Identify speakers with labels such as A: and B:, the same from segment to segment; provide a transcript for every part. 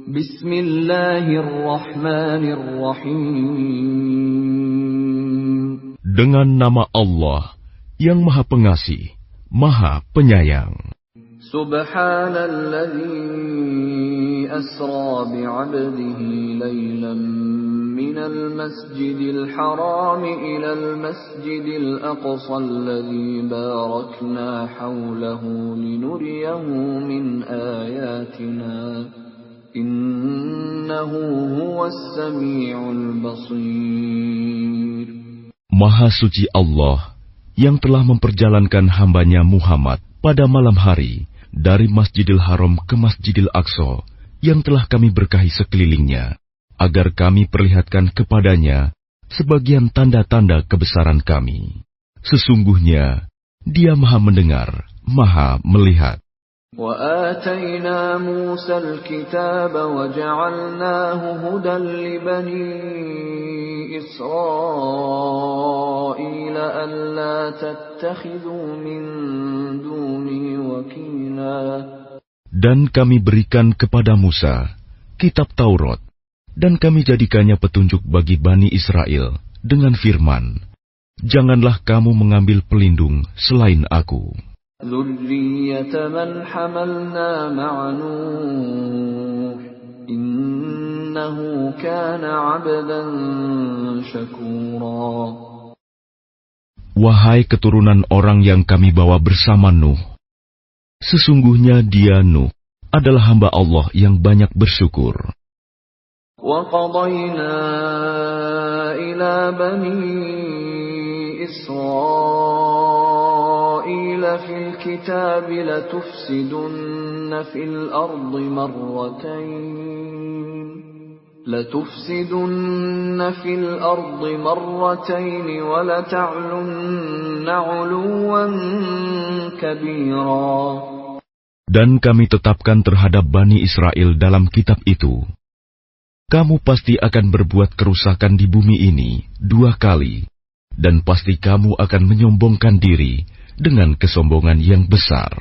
A: Bismillahirrahmanirrahim.
B: Dengan nama Allah yang Maha Pengasih, Maha Penyayang.
A: Subhanalladzi asra bi'abdihi laylan minal masjidil haram ilal masjidil aqsa alladzi barakna hawlahu linuriyahu min ayatina. Innahu huwas sami'ul basir.
B: Maha suci Allah yang telah memperjalankan hambanya Muhammad pada malam hari dari Masjidil Haram ke Masjidil Aqsa yang telah kami berkahi sekelilingnya, agar kami perlihatkan kepadanya sebagian tanda-tanda kebesaran kami. Sesungguhnya Dia Maha Mendengar, Maha Melihat.
A: وآتينا موسى الكتاب وجعلناه هدى لبني إسرائيل ألا تتخذوا من دوني وكيلا.
B: Dan kami berikan kepada Musa kitab Taurat, dan kami jadikannya petunjuk bagi Bani Israel dengan firman, janganlah kamu mengambil pelindung selain aku.
A: ذُرِّيَّةَ مَنْ حَمَلْنَا مَعَ نُوحٍ إِنَّهُ كَانَ عَبْدًا شَكُورًا.
B: Wahai keturunan orang yang kami bawa bersama Nuh, sesungguhnya dia Nuh adalah hamba Allah yang banyak bersyukur.
A: وَقَضَيْنَا إِلَى بَنِي إِسْرَائِيلَ فِي الْكِتَابِ لَتُفْسِدُنَّ فِي الْأَرْضِ مَرَّتَيْنِ وَلَتَعْلُنَّ عُلُوًّا كَبِيرًا.
B: Dan kami tetapkan terhadap Bani Israel dalam kitab itu, kamu pasti akan berbuat kerusakan di bumi ini 2 kali, dan pasti kamu akan menyombongkan diri dengan kesombongan yang besar.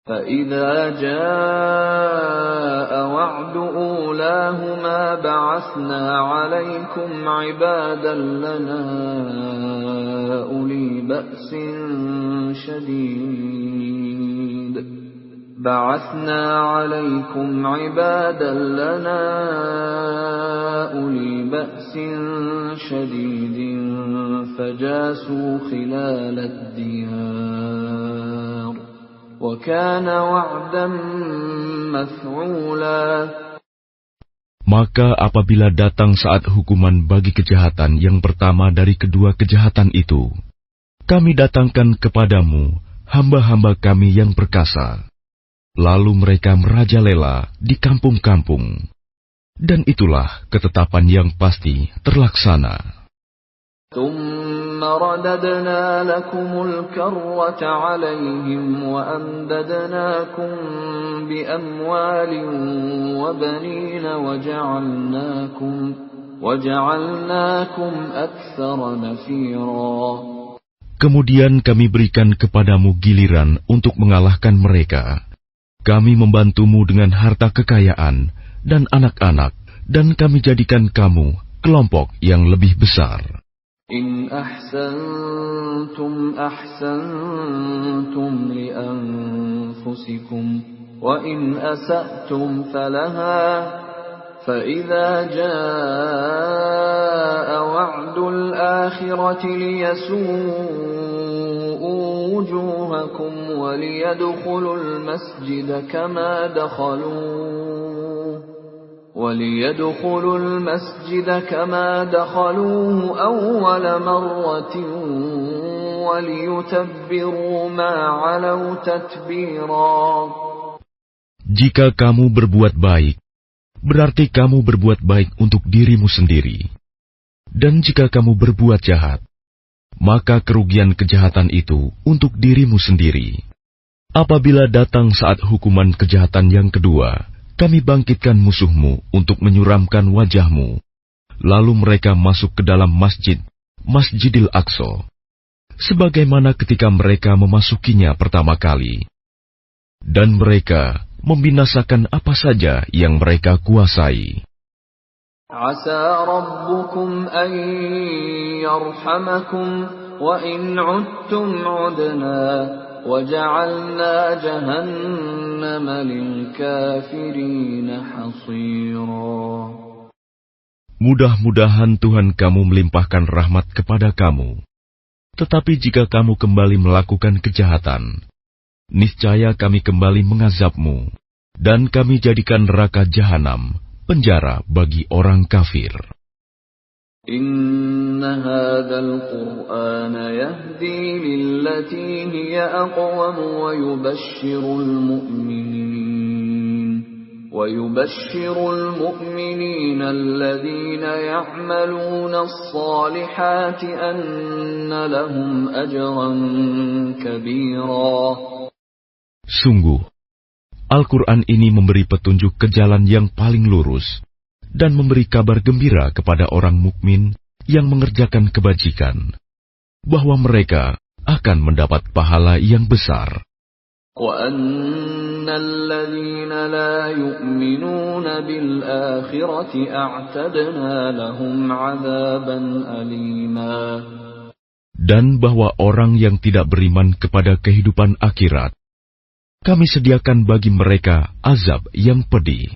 A: فَإِذَا جَاءَ وَعْدُ أُولَاهُمَا بَعَثْنَا عَلَيْكُمْ عِبَادًا لَنَا أُولِي بَأْسٍ شَدِيدٍ فَجَاسُوا خِلَالَ الدِّيَارِ وَكَانَ وَعْدًا مَفْعُولًا.
B: Maka apabila datang saat hukuman bagi kejahatan yang pertama dari kedua kejahatan itu, kami datangkan kepadamu hamba-hamba kami yang perkasa. Lalu mereka merajalela di kampung-kampung. Dan itulah ketetapan yang pasti terlaksana.
A: ثُمَّ رَدَدْنَا لَكُمُ الْكَرَّةَ عَلَيْهِمْ وَأَمْدَدْنَاكُمْ بِأَمْوَالٍ وَبَنِينَ وَجَعَلْنَاكُمْ أَكْثَرَ نَفِيرًا.
B: Kemudian kami berikan kepadamu giliran untuk mengalahkan mereka. Kami membantumu dengan harta kekayaan dan anak-anak, dan kami jadikan kamu kelompok yang lebih besar.
A: إِنْ أَحْسَنْتُمْ أَحْسَنْتُمْ لِأَنفُسِكُمْ وَإِنْ أَسَأْتُمْ فَلَهَا فَإِذَا جَاءَ وَعْدُ الْآخِرَةِ لِيَسُوءُوا وُجُوهَكُمْ وَلِيَدْخُلُوا الْمَسْجِدَ كَمَا دَخَلُوهُ أَوَّلَ مَرَّةٍ وَلِيُتَبِّرُوا مَا عَلَوْا تَتْبِيرًا.
B: Jika kamu berbuat baik, berarti kamu berbuat baik untuk dirimu sendiri. Dan jika kamu berbuat jahat, maka kerugian kejahatan itu untuk dirimu sendiri. Apabila datang saat hukuman kejahatan yang kedua, kami bangkitkan musuhmu untuk menyuramkan wajahmu. Lalu mereka masuk ke dalam Masjidil Aqsa, sebagaimana ketika mereka memasukinya pertama kali. Dan mereka membinasakan apa saja yang mereka kuasai.
A: Asa rabbukum an yarhamakum wa in 'udtum 'udna wa ja'alna jahannama lil kafirina hasira.
B: Mudah-mudahan Tuhan kamu melimpahkan rahmat kepada kamu. Tetapi jika kamu kembali melakukan kejahatan, niscaya kami kembali mengazabmu, dan kami jadikan neraka jahanam penjara bagi orang kafir.
A: Inna hadzal Qur'ana yahdi lillati hiya aqwam wa yubashshirul mu'minina alladhina ya'maluna as-salihati anna lahum ajran kabira.
B: Sungguh, Al-Quran ini memberi petunjuk ke jalan yang paling lurus dan memberi kabar gembira kepada orang mukmin yang mengerjakan kebajikan, bahwa mereka akan mendapat pahala yang besar.
A: وَأَنَّ الَّذِينَ لَا يُؤْمِنُونَ بِالْآخِرَةِ أَعْتَدْنَا لَهُمْ عَذَابًا أَلِيمًا.
B: Dan bahwa orang yang tidak beriman kepada kehidupan akhirat, kami sediakan bagi mereka azab yang pedih.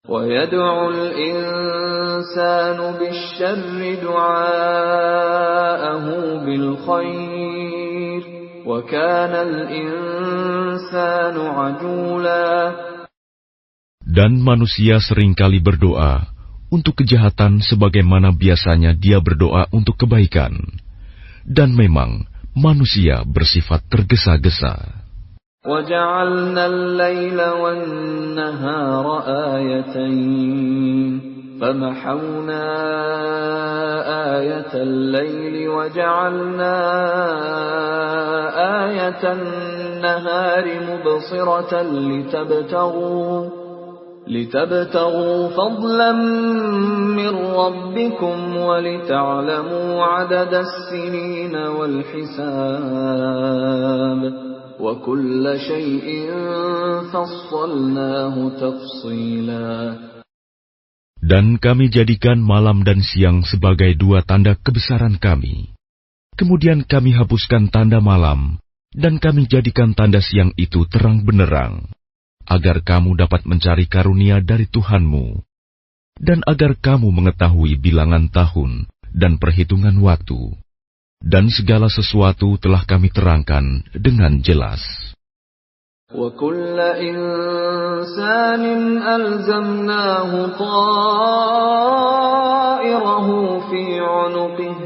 A: وَيَدْعُ الْإِنسَانُ بِالشَّرِّ دُعَاءَهُ بِالْخَيْرِ وَكَانَ الْإِنسَانُ عَجُولًا.
B: Dan manusia seringkali berdoa untuk kejahatan sebagaimana biasanya dia berdoa untuk kebaikan. Dan memang manusia bersifat tergesa-gesa.
A: وَجَعَلْنَا اللَّيْلَ وَالنَّهَارَ آيَتَيْنِ فَمَحَوْنَا آيَةَ اللَّيْلِ وَجَعَلْنَا آيَةَ النَّهَارِ مُبْصِرَةً لِتَبْتَغُوا فَضْلًا مِّن رَّبِّكُمْ وَلِتَعْلَمُوا عَدَدَ السِّنِينَ وَالْحِسَابَ وَكُلَّ شَيْءٍ فَصَّلْنَاهُ تَفْصِيلًا.
B: Dan kami jadikan malam dan siang sebagai dua tanda kebesaran kami. Kemudian kami hapuskan tanda malam, dan kami jadikan tanda siang itu terang benderang, agar kamu dapat mencari karunia dari Tuhanmu, dan agar kamu mengetahui bilangan tahun dan perhitungan waktu. Dan segala sesuatu telah kami terangkan dengan jelas.
A: وَكُلَّ إِنسَانٍ أَلْزَمْنَاهُ طَائِرَهُ فِي عُنُقِهِ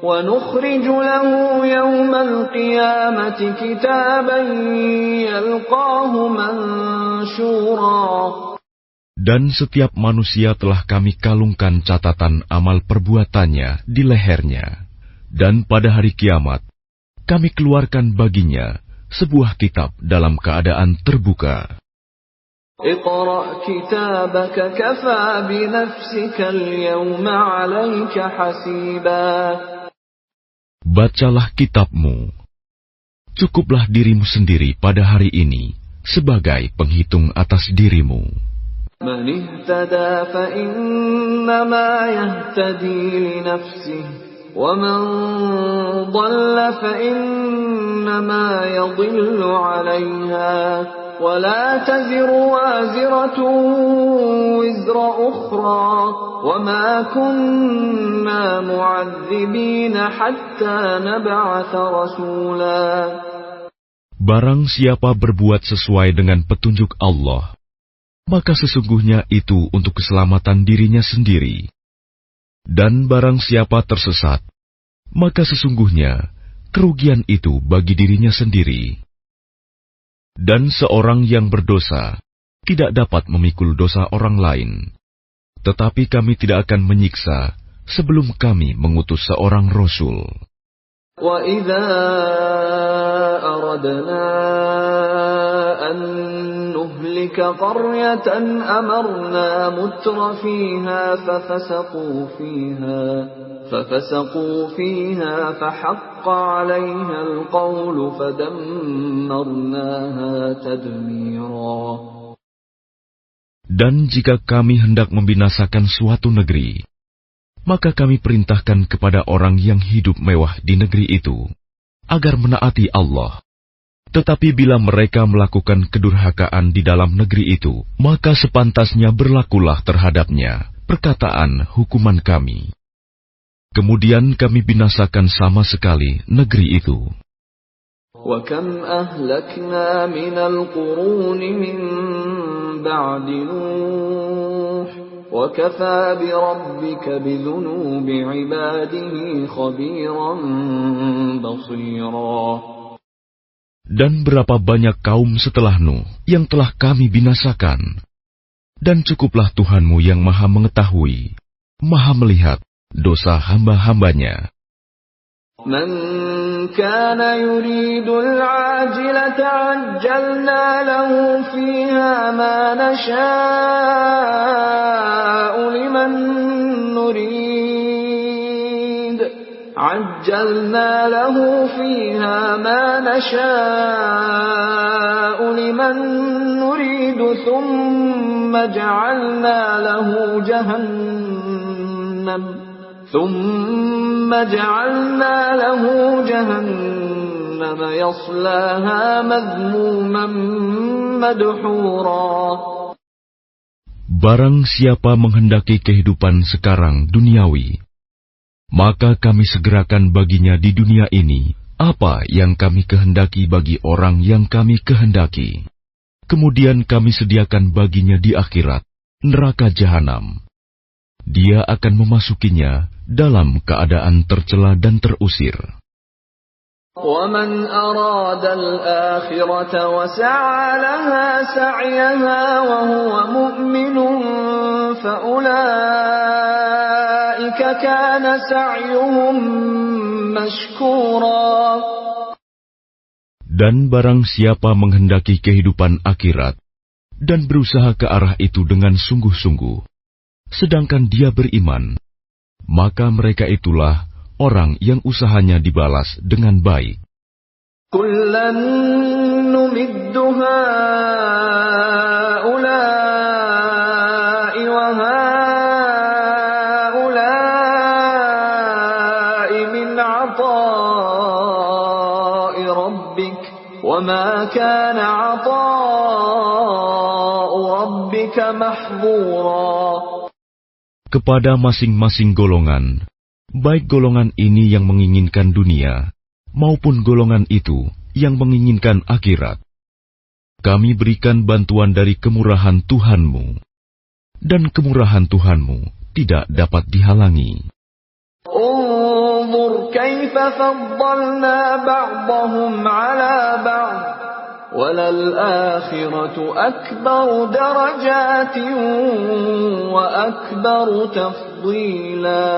A: وَنُخْرِجُ لَهُ يَوْمَ الْقِيَامَةِ كِتَابًا يَلْقَاهُ مَنشُورًا.
B: Dan setiap manusia telah kami kalungkan catatan amal perbuatannya di lehernya. Dan pada hari kiamat, kami keluarkan baginya sebuah kitab dalam keadaan terbuka.
A: اقرأ كتابك كفى بنفسك اليوم عليك حسيبا.
B: Bacalah kitabmu. Cukuplah dirimu sendiri pada hari ini sebagai penghitung atas dirimu.
A: من اهتدى فإنما يهتدي لنفسه ومن ضل فإنما يضل عليها ولا تزر وازرة وزر أخرى وما كنا معذبين حتى نبعث رسولا.
B: Barang siapa berbuat sesuai dengan petunjuk Allah, maka sesungguhnya itu untuk keselamatan dirinya sendiri. Dan barang siapa tersesat, maka sesungguhnya kerugian itu bagi dirinya sendiri. Dan seorang yang berdosa tidak dapat memikul dosa orang lain. Tetapi kami tidak akan menyiksa sebelum kami mengutus seorang Rasul.
A: وَإِذَا أَرَدْنَا أَن نُّهْلِكَ قَرْيَةً أَمَرْنَا مُتْرَ فِيهَا فَفَسَقُوا فِيهَا فَحَقَّ عَلَيْهَا الْقَوْلُ فَدَمَّرْنَاهَا تَدْمِيرًا.
B: Dan jika kami hendak membinasakan suatu negeri, maka kami perintahkan kepada orang yang hidup mewah di negeri itu, agar menaati Allah. Tetapi bila mereka melakukan kedurhakaan di dalam negeri itu, maka sepantasnya berlakulah terhadapnya perkataan hukuman kami. Kemudian kami binasakan sama sekali negeri itu.
A: وَكَمْ أَهْلَكْنَا مِنَ الْقُرُونِ مِنْ بَعْدِ نُوحٍ وَكَفَى بِرَبِّكَ بِذُنُوبِ عِبَادِهِ خَبِيرًا بَصِيرًا.
B: Dan berapa banyak kaum setelah Nuh yang telah kami binasakan. Dan cukuplah Tuhanmu yang maha mengetahui, maha melihat dosa hamba-hambanya.
A: مَنْ كَانَ يُرِيدُ الْعَاجِلَةَ عَجَّلْنَا لَهُ فِيهَا مَا نَشَاءُ لِمَنْ نُرِيدُ عَجَّلْنَا لَهُ فِيهَا مَا نَشَاءُ لِمَنْ نُرِيدُ ثُمَّ جَعَلْنَا له جهنم يصلاها مذموما مدحورا.
B: Barang siapa menghendaki kehidupan sekarang duniawi, maka kami segerakan baginya di dunia ini apa yang kami kehendaki bagi orang yang kami kehendaki. Kemudian kami sediakan baginya di akhirat neraka jahanam. Dia akan memasukinya dalam keadaan tercela dan terusir.
A: وَمَنْ أَرَادَ الْآخِرَةَ وَسَعَى لَهَا سَعْيَهَا وَهُوَ مُؤْمِنٌ فَأُولَئِكَ كَانَ سَعْيُهُمْ مَشْكُورًا.
B: Dan barang siapa menghendaki kehidupan akhirat dan berusaha ke arah itu dengan sungguh-sungguh, sedangkan dia beriman, maka mereka itulah orang yang usahanya dibalas dengan baik.
A: كُلًّا نُمِدُّ هَؤُلَاءِ وَهَؤُلَاءِ مِنْ عَطَاءِ رَبِّكَ وَمَا كَانَ عَطَاءُ رَبِّكَ مَحْظُورًا.
B: Kepada masing-masing golongan, baik golongan ini yang menginginkan dunia, maupun golongan itu yang menginginkan akhirat, kami berikan bantuan dari kemurahan Tuhanmu, dan kemurahan Tuhanmu tidak dapat dihalangi.
A: انظُرْ كَيْفَ فَضَّلْنَا بَعْضَهُمْ عَلَى بَعْضٍ وَلَلْآخِرَةُ أَكْبَرُ دَرَجَاتٍ وَأَكْبَرُ تَفْضِيلًا.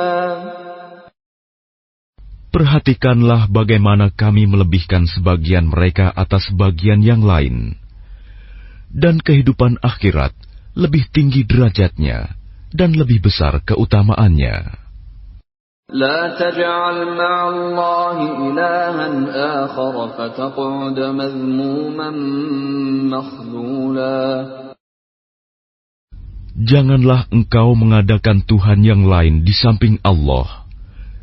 B: Perhatikanlah bagaimana kami melebihkan sebagian mereka atas sebagian yang lain. Dan kehidupan akhirat lebih tinggi derajatnya dan lebih besar keutamaannya.
A: لا تجعل مع الله إلها آخر فتقعد مذموما مخذولا.
B: Janganlah engkau mengadakan Tuhan yang lain di samping Allah.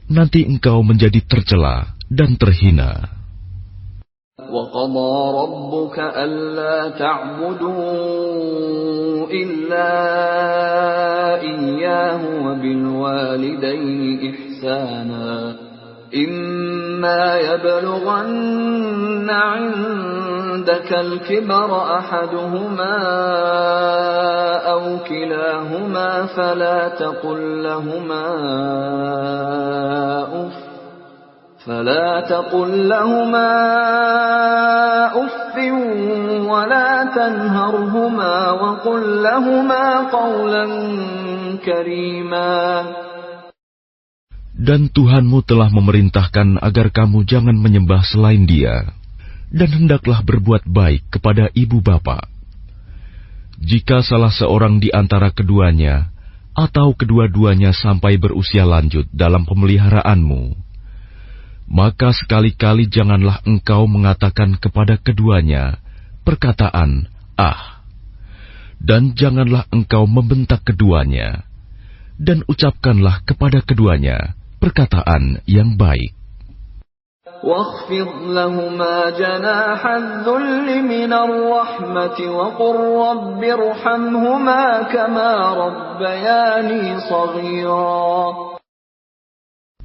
B: Nanti engkau menjadi tercela dan terhina.
A: وَقَضَى رَبُّكَ أَلَّا تَعْبُدُوا إِلَّا إِيَّاهُ وَبِالْوَالِدَيْنِ إِحْسَانًا إِمَّا يَبْلُغَنَّ عِندَكَ الْكِبَرَ أَحَدُهُمَا أَوْ كِلَاهُمَا فَلَا تقل لهما أف ولا تنهرهما وقل لهما قولا كريما.
B: Dan Tuhanmu telah memerintahkan agar kamu jangan menyembah selain Dia, dan hendaklah berbuat baik kepada ibu bapa. Jika salah seorang di antara keduanya atau kedua-duanya sampai berusia lanjut dalam pemeliharaanmu, maka sekali-kali janganlah engkau mengatakan kepada keduanya perkataan "ah", Dan janganlah engkau membentak keduanya, dan ucapkanlah kepada keduanya perkataan yang baik.
A: واخفض لهما جناح الذل من الرحمة وقل رب ارحمهما كما ربياني صغيرا.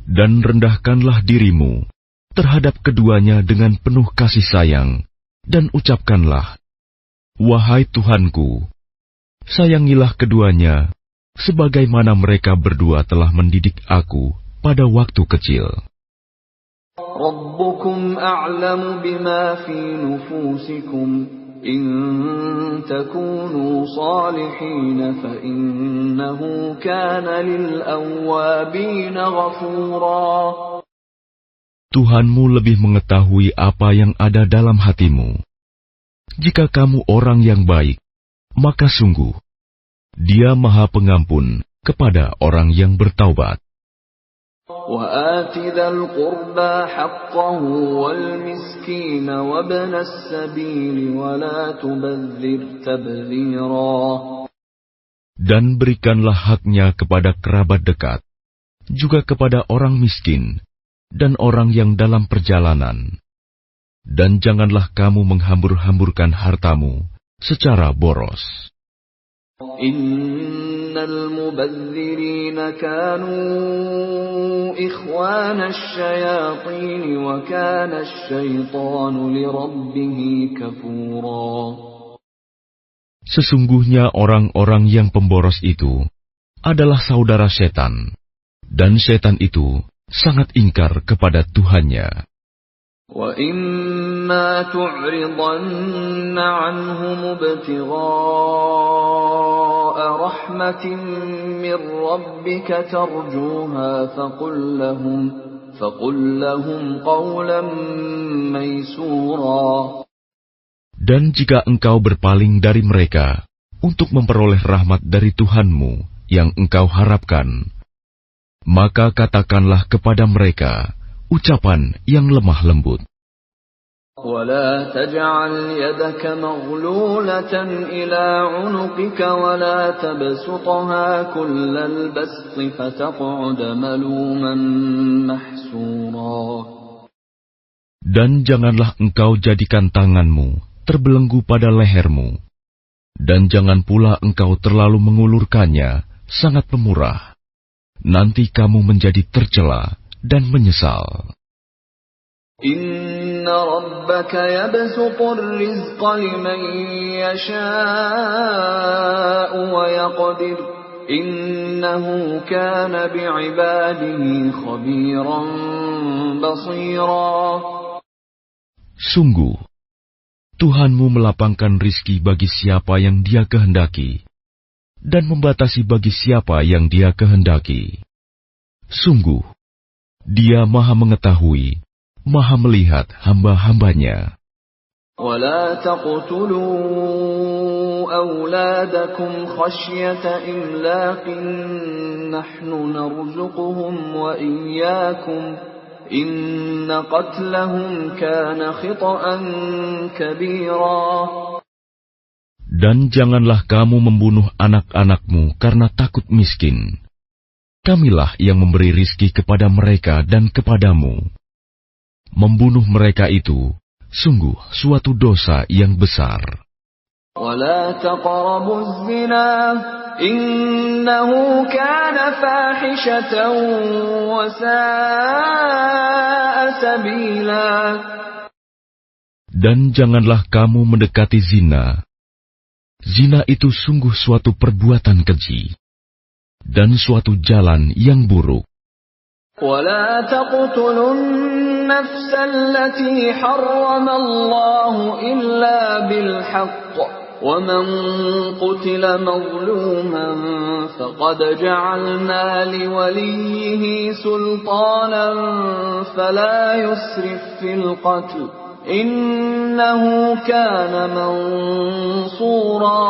B: Dan rendahkanlah dirimu terhadap keduanya dengan penuh kasih sayang, dan ucapkanlah, wahai Tuhanku, sayangilah keduanya, sebagaimana mereka berdua telah mendidik aku pada waktu kecil.
A: ربكم أعلم بما في نفوسكم إن تكونوا صالحين فإنه كان للأوابين غفورا.
B: Tuhanmu lebih mengetahui apa yang ada dalam hatimu. Jika kamu orang yang baik, maka sungguh Dia Maha Pengampun kepada orang yang bertaubat.
A: وآت ذا القربى حقه والمسكين وابن السبيل ولا تبذر تبذيرا.
B: Dan berikanlah haknya kepada kerabat dekat, juga kepada orang miskin, dan orang yang dalam perjalanan. Dan janganlah kamu menghambur-hamburkan hartamu secara boros.
A: Innal mubadzirina kanu ikhwana asyayatin wa kana asyaitanu lirabbih kafura.
B: Sesungguhnya orang-orang yang pemboros itu adalah saudara setan, dan setan itu sangat ingkar kepada Tuhannya.
A: وَإِمَّا تُعْرِضَنَّ عَنْهُمُ ابْتِغَاءَ رَحْمَةٍ مِّن رَّبِّكَ تَرْجُوهَا فَقُل لَّهُمْ قَوْلًا مَّيْسُورًا.
B: Dan jika engkau berpaling dari mereka untuk memperoleh rahmat dari Tuhanmu yang engkau harapkan, maka katakanlah kepada mereka ucapan yang lemah lembut.
A: وَلَا تَجْعَلْ يَدَكَ مَغْلُولَةً إِلَى عُنُقِكَ وَلَا تَبْسُطْهَا كُلَّ الْبَسْطِ فَتَقْعُدَ مَلُومًا مَحْسُورًا.
B: Dan janganlah engkau jadikan tanganmu terbelenggu pada lehermu, dan jangan pula engkau terlalu mengulurkannya sangat pemurah. Nanti kamu menjadi tercela dan menyesal.
A: Inna rabbaka yabsutur rizqa liman yasha'u wa yaqdir. Innahu kana bi'ibadihi khabiran basira.
B: Sungguh, Tuhanmu melapangkan rizki bagi siapa yang Dia kehendaki, dan membatasi bagi siapa yang Dia kehendaki. Sungguh, Dia Maha Mengetahui, Maha Melihat hamba-hambanya.
A: وَلَا تَقْتُلُوا أَوْلَادَكُمْ خَشْيَةَ إِمْلَاقٍ نَحْنُ نَرْزُقُهُمْ وَإِيَّاكُمْ إِنَّ قَتْلَهُمْ كَانَ خِطْئًا كَبِيرًا.
B: Dan janganlah kamu membunuh anak-anakmu karena takut miskin. Kamilah yang memberi rizki kepada mereka dan kepadamu. Membunuh mereka itu sungguh suatu dosa yang besar.
A: وَلَا تَقْرَبُوا الزِّنَا إِنَّهُ كَانَ فَاحِشَةً وَسَاءَ سَبِيلًا. Dan
B: janganlah kamu mendekati zina. Zina itu sungguh suatu perbuatan keji dan suatu jalan yang buruk.
A: وَلَا تَقْتُلُوا النَّفْسَ الَّتِي حَرَّمَ اللَّهُ إِلَّا بِالْحَقِّ وَمَنْ قُتِلَ مَظْلُومًا فَقَدْ جَعَلْنَا لِوَلِيِّهِ سُلْطَانًا فَلَا يُسْرِفْ فِي الْقَتْلِ إِنَّهُ كَانَ مَنْصُورًا.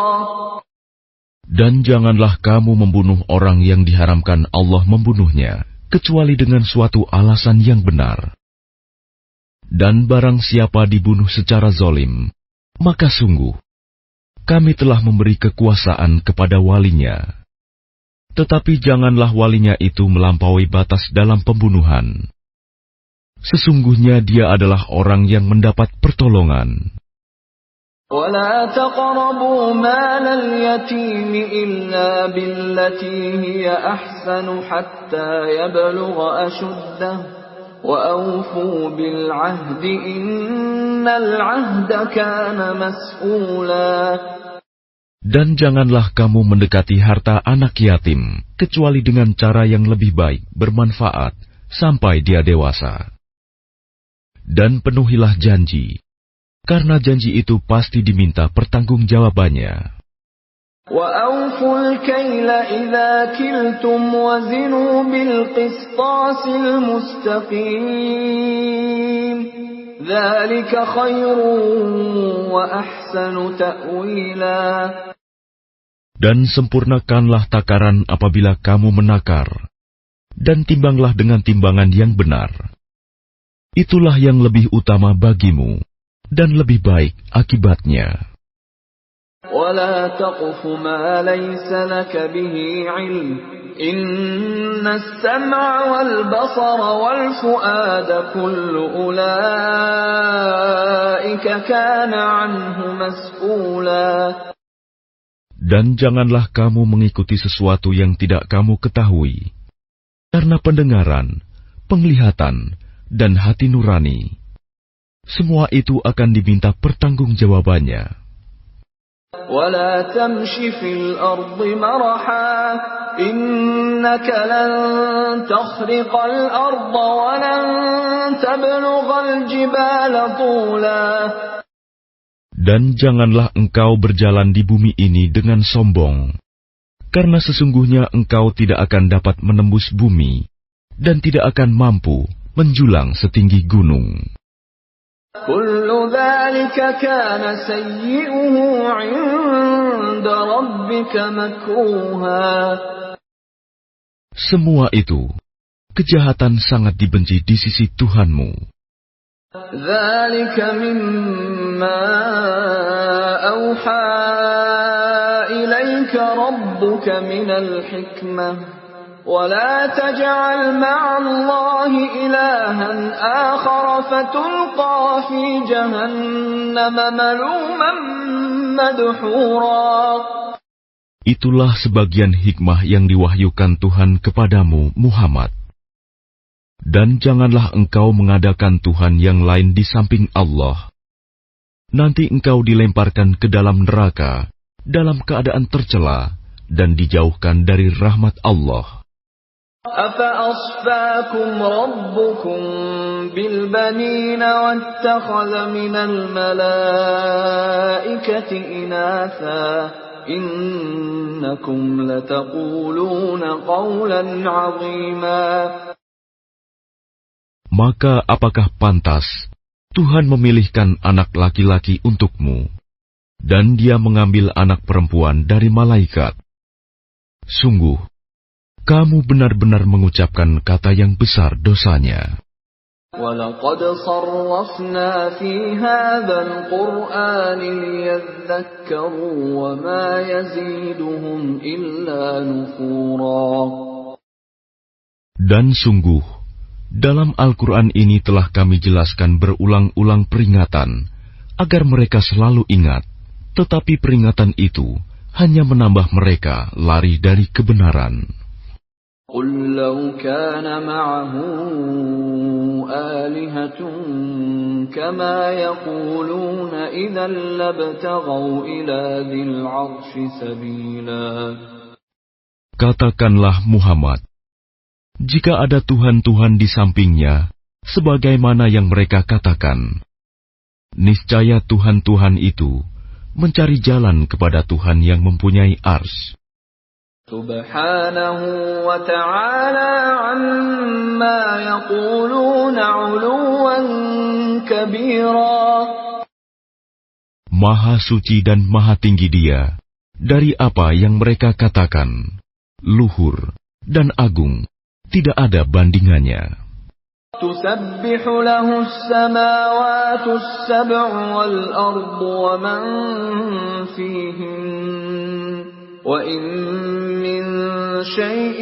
B: Dan janganlah kamu membunuh orang yang diharamkan Allah membunuhnya, kecuali dengan suatu alasan yang benar. Dan barang siapa dibunuh secara zalim, maka sungguh kami telah memberi kekuasaan kepada walinya. Tetapi janganlah walinya itu melampaui batas dalam pembunuhan. Sesungguhnya dia adalah orang yang mendapat pertolongan.
A: ولا تقربوا مال اليتيم إلا بالتي هي أحسن حتى يبلغ أشده وأوفوا بالعهد إن العهد كان مسؤولا.
B: Dan janganlah kamu mendekati harta anak yatim, kecuali dengan cara yang lebih baik, bermanfaat, sampai dia dewasa. Dan penuhilah janji, karena janji itu pasti diminta pertanggungjawabannya.
A: وَأَوْفُوا الْكَيْلَ إِذَا كِلْتُمْ وَزِنُوا بِالْقِسْطَاسِ الْمُسْتَقِيمِ ذَلِكَ خَيْرٌ وَأَحْسَنُ تَأْوِيلًا.
B: Dan sempurnakanlah takaran apabila kamu menakar, dan timbanglah dengan timbangan yang benar. Itulah yang lebih utama bagimu, dan lebih baik akibatnya.
A: وَلَا تَقْفُ مَا لَيْسَ لَكَ بِهِ عِلْمٌ إِنَّ السَّمْعَ وَالْبَصَرَ وَالْفُؤَادَ كُلُّ أُولَئِكَ كَانَ عَنْهُ مَسْئُولًا.
B: Dan janganlah kamu mengikuti sesuatu yang tidak kamu ketahui, karena pendengaran, penglihatan, dan hati nurani, semua itu akan diminta pertanggungjawabannya.
A: وَلَا تَمْشِ فِي الْأَرْضِ مَرَحًا إِنَّكَ لَن تَخْرِقَ الْأَرْضَ وَلَن تَبْلُغَ الْجِبَالَ طُولًا.
B: Dan janganlah engkau berjalan di bumi ini dengan sombong, karena sesungguhnya engkau tidak akan dapat menembus bumi, dan tidak akan mampu menjulang setinggi gunung.
A: كل ذلك كان سيئه عند ربك مكروها.
B: Semua itu, kejahatan sangat dibenci di sisi Tuhanmu.
A: ذلك مما أوحى إليك ربك من الحكمة ولا تجعل مع الله إلها آخر فتلقى في جهنم ملوما مدحورا.
B: Itulah sebagian hikmah yang diwahyukan Tuhan kepadamu, Muhammad. Dan janganlah engkau mengadakan Tuhan yang lain di samping Allah. Nanti engkau dilemparkan ke dalam neraka dalam keadaan tercela dan dijauhkan dari rahmat Allah.
A: أَفَأَصْفَاكُمْ رَبُّكُمْ بِالْبَنِينَ وَاتَّخَذَ مِنَ الْمَلَائِكَةِ إِنَاثًا إِنَّكُمْ لَتَقُولُونَ قَوْلًا عَظِيمًا.
B: Maka apakah pantas Tuhan memilihkan anak laki-laki untukmu, dan Dia mengambil anak perempuan dari malaikat? Sungguh, kamu benar-benar mengucapkan kata yang besar dosanya.
A: وَلَقَدْ صَرَّفْنَا فِي هَذَا الْقُرْآنِ لِيَذَّكَّرُوا وَمَا يَزِيدُهُمْ إِلَّا نُفُورًا.
B: Dan sungguh, dalam Al-Quran ini telah kami jelaskan berulang-ulang peringatan, agar mereka selalu ingat, tetapi peringatan itu hanya menambah mereka lari dari kebenaran.
A: قُلْ لَوْ كَانَ مَعَهُ آلِهَةٌ كَمَا يَقُولُونَ إِذًا لَابْتَغَوْا إِلَى ذِي الْعَرْشِ سَبِيلًا.
B: Katakanlah Muhammad, jika ada Tuhan-Tuhan di sampingnya, sebagaimana yang mereka katakan, niscaya Tuhan-Tuhan itu mencari jalan kepada Tuhan yang mempunyai ars.
A: Subhanahu wa ta'ala amma yaquluna 'uluwan kabira.
B: Maha suci dan maha tinggi Dia dari apa yang mereka katakan, luhur dan agung, tidak ada bandingannya.
A: تسبح له السماوات السبع والأرض ومن فيهن وإن من شيء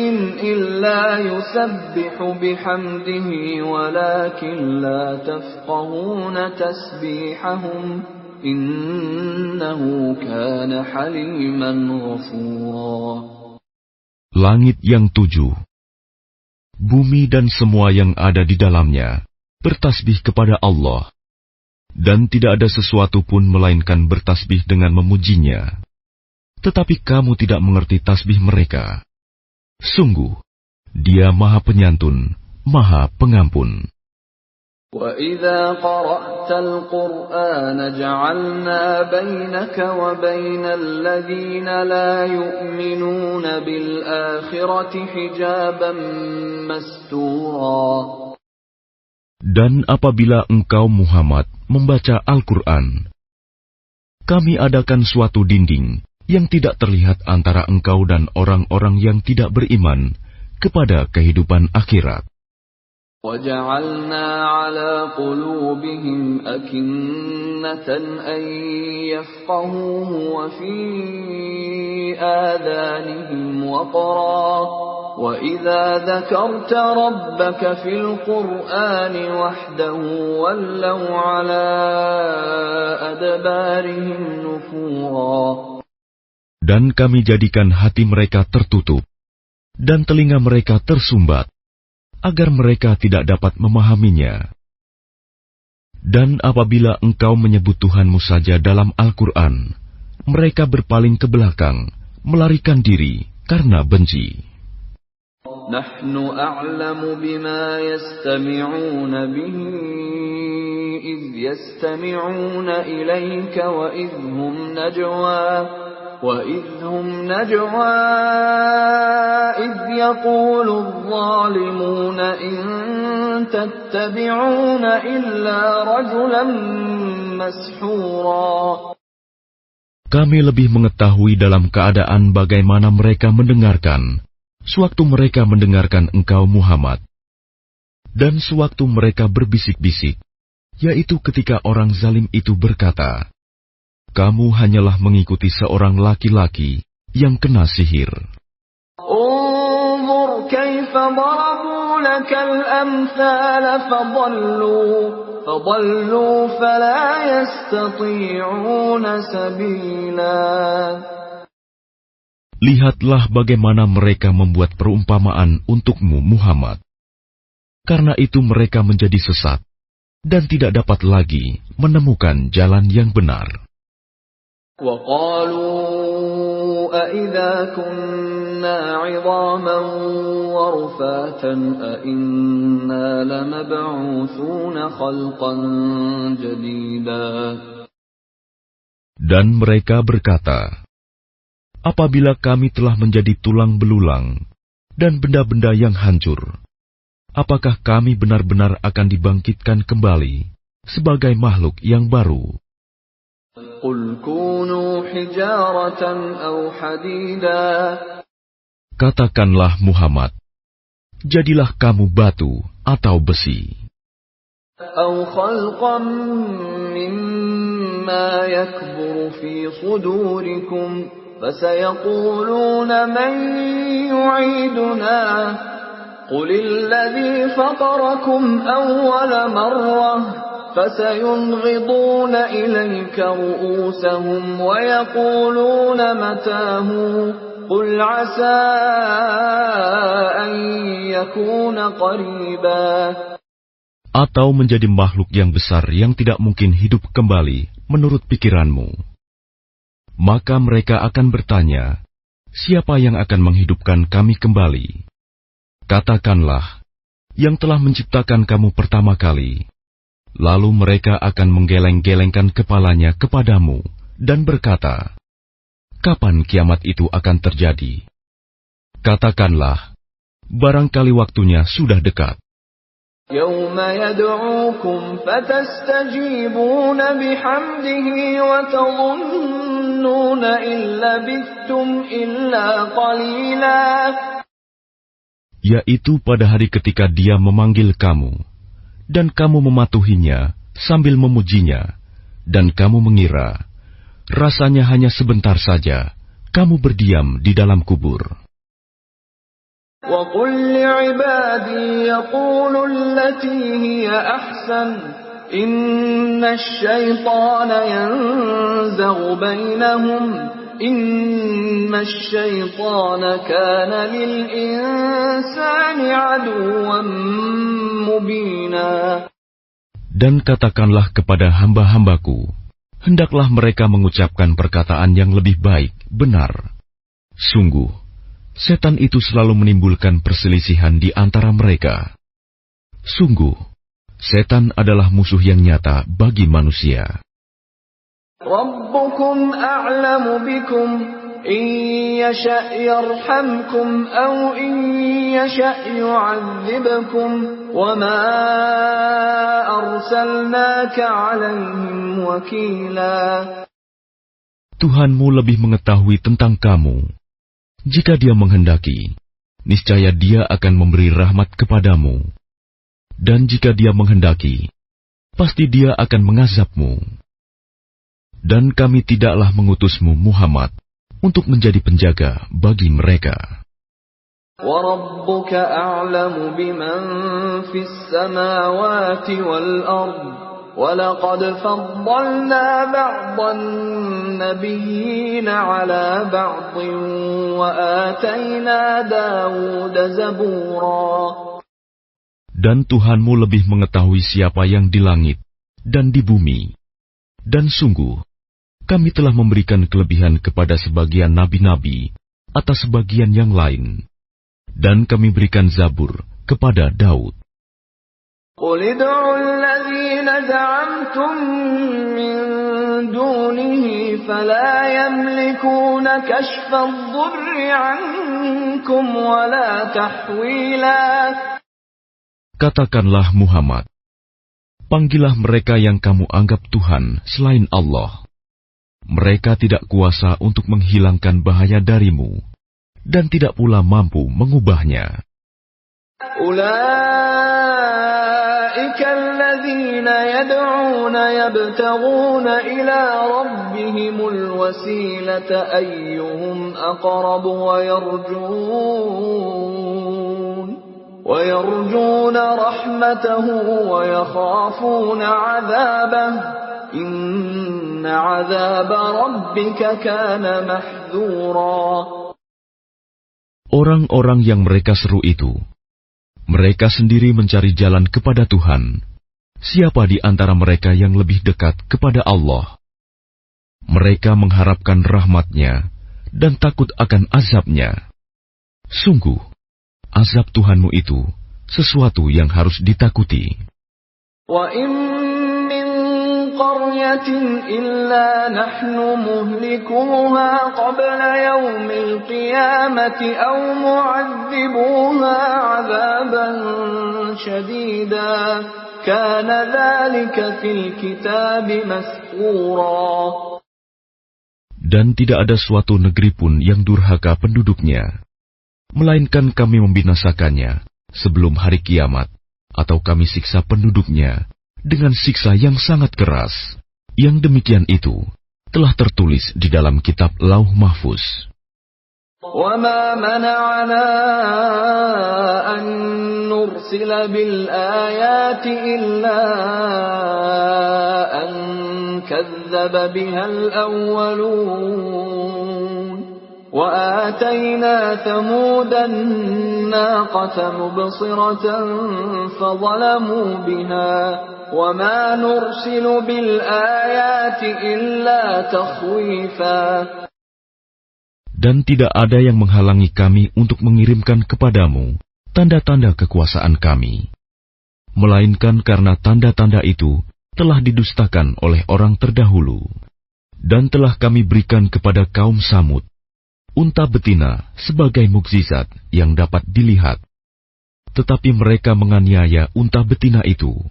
A: إلا يسبح بحمده ولكن لا تفقهون تسبيحهم إنه كان حليما غفورا.
B: Langit yang 7, bumi dan semua yang ada di dalamnya bertasbih kepada Allah, dan tidak ada sesuatu pun melainkan bertasbih dengan memujinya. Tetapi kamu tidak mengerti tasbih mereka. Sungguh, Dia Maha Penyantun, Maha Pengampun.
A: وَإِذَا قَرَأْتَ الْقُرْآنَ جَعَلْنَا بَيْنَكَ وَبَيْنَ الَّذِينَ لَا يُؤْمِنُونَ بِالْآخِرَةِ حِجَابًا مَسْتُورًا.
B: Dan apabila engkau Muhammad membaca Al-Quran, kami adakan suatu dinding yang tidak terlihat antara engkau dan orang-orang yang tidak beriman kepada kehidupan akhirat.
A: وَجَعَلْنَا عَلَى قُلُوبِهِمْ أَكِنَّةً أَن يَفْقَهُوهُ وَفِي آذَانِهِمْ وَقْرًا وَإِذَا ذَكَرْتَ رَبَّكَ فِي الْقُرْآنِ وَحْدَهُ وَلَّوْا عَلَى أَدْبَارِهِمْ نُفُورًا.
B: Dan kami jadikan hati mereka tertutup dan telinga mereka tersumbat, agar mereka tidak dapat memahaminya. Dan apabila engkau menyebut Tuhanmu saja dalam Al-Quran, mereka berpaling ke belakang, melarikan diri karena benci.
A: نحن أعلم بما يستمعون به إذ يستمعون إليك وإذ هم نجوى إذ يقول الظالمون إن تتبعون إلا رجلا مسحورا.
B: Kami lebih mengetahui dalam keadaan bagaimana mereka mendengarkan, sewaktu mereka mendengarkan engkau Muhammad, dan sewaktu mereka berbisik-bisik, yaitu ketika orang zalim itu berkata, kamu hanyalah mengikuti seorang laki-laki yang kena sihir.
A: انظر كيف ضربوا لك الأمثال فضلوا فلا يستطيعون سبيلا.
B: Lihatlah bagaimana mereka membuat perumpamaan untukmu Muhammad. Karena itu mereka menjadi sesat dan tidak dapat lagi menemukan jalan yang benar.
A: وَقَالُوا أَإِذَا كُنَّا عِظَامًا وَرُفَاتًا أَإِنَّا لَمَبْعُوثُونَ خَلْقًا جَدِيدًا.
B: Dan mereka berkata, apabila kami telah menjadi tulang belulang dan benda-benda yang hancur, apakah kami benar-benar akan dibangkitkan kembali sebagai makhluk yang baru?
A: قُلْ كُونُوا حِجَارَةً أَوْ حَدِيدًا.
B: Katakanlah Muhammad, jadilah kamu batu atau besi.
A: أَوْ خَلْقًا مِّمَّا يَكْبُرُ فِي صُدُورِكُمْ فَسَيَقُولُونَ مَن يُعِيدُنَا قُلِ الَّذِي فَطَرَكُمْ أَوَّلَ مَرَّةٍ فَسَيُنْغِضُونَ إِلَيْكَ رُءُوسَهُمْ وَيَقُولُونَ مَتَىٰ قُلْ عَسَىٰ أَن يَكُونَ قَرِيبًا.
B: Atau menjadi makhluk yang besar yang tidak mungkin hidup kembali menurut pikiranmu. Maka mereka akan bertanya, siapa yang akan menghidupkan kami kembali? Katakanlah, yang telah menciptakan kamu pertama kali. Lalu mereka akan menggeleng-gelengkan kepalanya kepadamu dan berkata, kapan kiamat itu akan terjadi? Katakanlah, barangkali waktunya sudah dekat.
A: يَوْمَ يَدْعُوكُمْ فَتَسْتَجِيبُونَ بِحَمْدِهِ وَتَظُنُّونَ إِن لَّبِثْتُمْ إِلَّا قَلِيلًا.
B: Yaitu pada hari ketika Dia memanggil kamu, dan kamu mematuhinya sambil memujinya, dan kamu mengira rasanya hanya sebentar saja kamu berdiam di dalam kubur.
A: وَقُلْ لِعِبَادِي يَقُولُوا الَّتِي هِيَ أَحْسَنُ إِنَّ الشَّيْطَانَ يَنزَغُ بَيْنَهُمْ إِنَّ الشَّيْطَانَ كَانَ لِلْإِنسَانِ عَدُوًّا مُبِينًا.
B: Dan katakanlah kepada hamba-hambaku, hendaklah mereka mengucapkan perkataan yang lebih baik, benar. Sungguh, setan itu selalu menimbulkan perselisihan di antara mereka. Sungguh, setan adalah musuh yang nyata bagi manusia.
A: رَبُّكُمْ أَعْلَمُ بِكُمْ إِنْ يَشَأْ يَرْحَمْكُمْ أَوْ إِنْ يَشَأْ يُعَذِّبْكُمْ وَمَا أَرْسَلْنَاكَ عَلَيْهِمْ وَكِيلًا.
B: Tuhanmu lebih mengetahui tentang kamu. Jika Dia menghendaki, niscaya Dia akan memberi rahmat kepadamu. Dan jika Dia menghendaki, pasti Dia akan mengazabmu. Dan kami tidaklah mengutusmu Muhammad untuk menjadi penjaga bagi mereka.
A: وَرَبُّكَ أَعْلَمُ بِمَنْ فِي السَّمَاوَاتِ وَالْأَرْضِ وَلَقَدْ فَضَّلْنَا بَعْضَ النَّبِيِّينَ عَلَى بَعْضٍ وَآتَيْنَا دَاوُودَ زَبُورًا.
B: Dan Tuhanmu lebih mengetahui siapa yang di langit dan di bumi. Dan sungguh, kami telah memberikan kelebihan kepada sebagian nabi-nabi atas sebagian yang lain. Dan kami berikan Zabur kepada Daud.
A: قُلِ ادْعُوا الَّذِينَ زَعَمْتُم مِّن دُونِهِ فَلَا يَمْلِكُونَ كَشْفَ الضُّرِّ عَنكُمْ وَلَا تَحْوِيلًا.
B: Katakanlah Muhammad, panggillah mereka yang kamu anggap Tuhan selain Allah. Mereka tidak kuasa untuk menghilangkan bahaya darimu, dan tidak pula mampu mengubahnya.
A: أُولَئِكَ الَّذِينَ يَدْعُونَ يَبْتَغُونَ إِلَى رَبِّهِمُ الْوَسِيلَةَ أَيُّهُمْ أَقْرَبُ وَيَرْجُونَ رَحْمَتَهُ وَيَخَافُونَ عَذَابَهُ إِنَّ عَذَابَ رَبِّكَ كَانَ مَحْذُورًا.
B: Orang-orang yang mereka seru itu, mereka sendiri mencari jalan kepada Tuhan. Siapa di antara mereka yang lebih dekat kepada Allah? Mereka mengharapkan rahmat-Nya dan takut akan azab-Nya. Sungguh, azab Tuhanmu itu sesuatu yang harus ditakuti.
A: وَإِن مِّن قَرْيَةٍ إِلَّا نَحْنُ مُهْلِكُوهَا قَبْلَ يَوْمِ الْقِيَامَةِ أَوْ مُعَذِّبُوهَا عَذَابًا شَدِيدًا كَانَ ذَلِكَ فِي الْكِتَابِ مَسْطُورًا.
B: Dan tidak ada suatu negeri pun yang durhaka penduduknya, melainkan kami membinasakannya sebelum hari kiamat, atau kami siksa penduduknya dengan siksa yang sangat keras. Yang demikian itu telah tertulis di dalam kitab Lauh Mahfuz.
A: وَمَا مَنَعَنَا أَن نُّرْسِلَ بِالْآيَاتِ إِلَّا أَن كَذَّبَ بِهَا الْأَوَّلُونَ وَآتَيْنَا ثَمُودَ النَّاقَةَ مُبْصِرَةً فَظَلَمُوا بِهَا وَمَا نُرْسِلُ بِالْآيَاتِ إِلَّا تَخْوِيفًا.
B: Dan tidak ada yang menghalangi kami untuk mengirimkan kepadamu tanda-tanda kekuasaan kami, melainkan karena tanda-tanda itu telah didustakan oleh orang terdahulu. Dan telah kami berikan kepada kaum Samud unta betina sebagai mukjizat yang dapat dilihat, tetapi mereka menganiaya unta betina itu.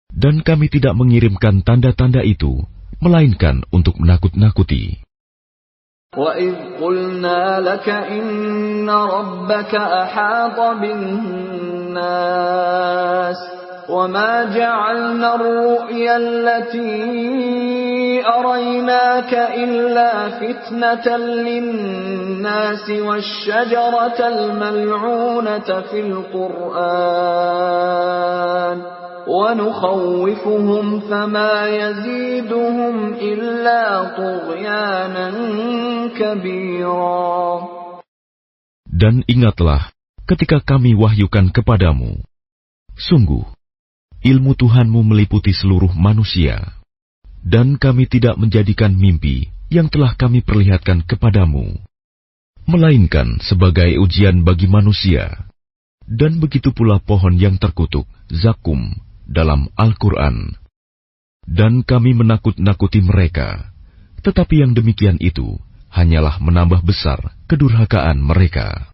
B: Dan kami tidak mengirimkan tanda-tanda itu, melainkan untuk menakut-nakuti.
A: وَإِذْ قُلْنَا لَكَ إِنَّ رَبَّكَ أَحَاطَ بِالنَّاسِ وَمَا جَعَلْنَا الرُّؤْيَا الَّتِي أَرَيْنَاكَ إِلَّا فِتْنَةً لِلنَّاسِ وَالشَّجَرَةَ الْمَلْعُونَةَ فِي الْقُرْآنِ وَنُخَوِّفُهُمْ فَمَا يَزِيدُهُمْ إِلَّا طُغْيَانًا كَبِيرًا.
B: Dan ingatlah ketika kami wahyukan kepadamu, sungguh, ilmu Tuhanmu meliputi seluruh manusia, dan kami tidak menjadikan mimpi yang telah kami perlihatkan kepadamu, melainkan sebagai ujian bagi manusia. Dan begitu pula pohon yang terkutuk, zakum, dalam Al-Quran. Dan kami menakut-nakuti mereka, tetapi yang demikian itu hanyalah menambah besar kedurhakaan mereka.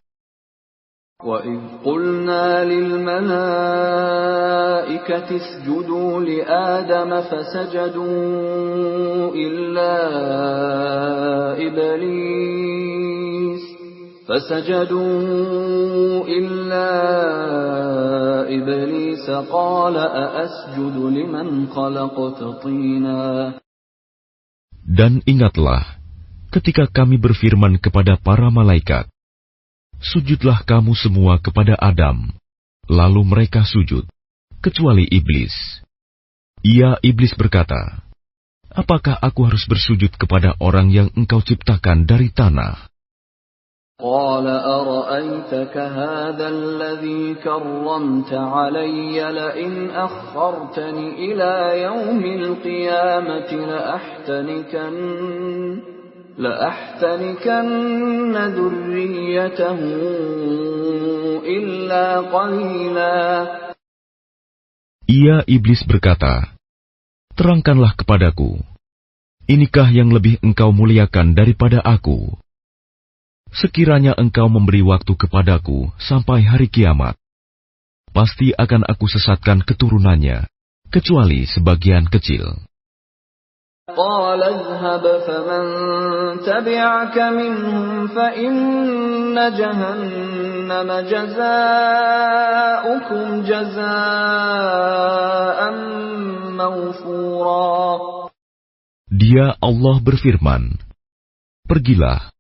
A: وَإِذْ قُلْنَا لِلْمَلَائِكَةِ اسْجُدُوا لِآدَمَ فَسَجَدُوا إِلَّا إِبْلِيسَ قَالَ أَأَسْجُدُ لِمَنْ خَلَقْتَ طِينًا.
B: Dan ingatlah ketika kami berfirman kepada para malaikat, sujudlah kamu semua kepada Adam. Lalu mereka sujud, kecuali iblis. Iblis berkata, apakah aku harus bersujud kepada orang yang engkau ciptakan dari tanah?
A: قال أرأيتك هذا الذي كرمت علي لئن أخرتني إلى يوم القيامة لأحتنكن ذريته إلا قليلا.
B: Iblis berkata, terangkanlah kepadaku, inikah yang lebih engkau muliakan daripada aku? Sekiranya engkau memberi waktu kepadaku sampai hari kiamat, pasti akan aku sesatkan keturunannya, kecuali sebagian kecil.
A: قال اذهب فمن تبعك منهم فإن جهنم جزاؤكم جزاء موفورا.
B: Dia Allah berfirman, pergilah,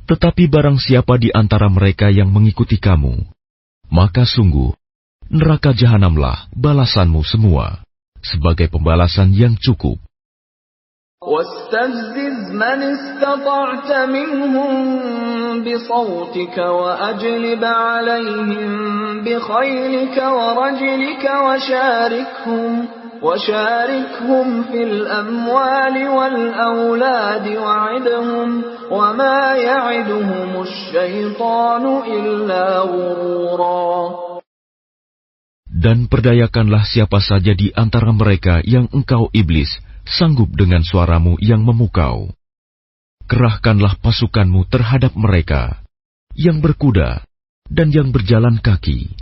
B: tetapi barang siapa di antara mereka yang mengikuti kamu, maka sungguh neraka jahanamlah balasanmu semua, sebagai pembalasan yang cukup.
A: واستفزز من استطعت منهم بصوتك وأجلب عليهم بخيلك ورجلك وشاركهم في الأموال والأولاد وعدهم وما يعدهم الشيطان إلا غرورا.
B: Dan perdayakanlah siapa saja di antara mereka yang engkau iblis sanggup dengan suaramu yang memukau. Kerahkanlah pasukanmu terhadap mereka, yang berkuda dan yang berjalan kaki,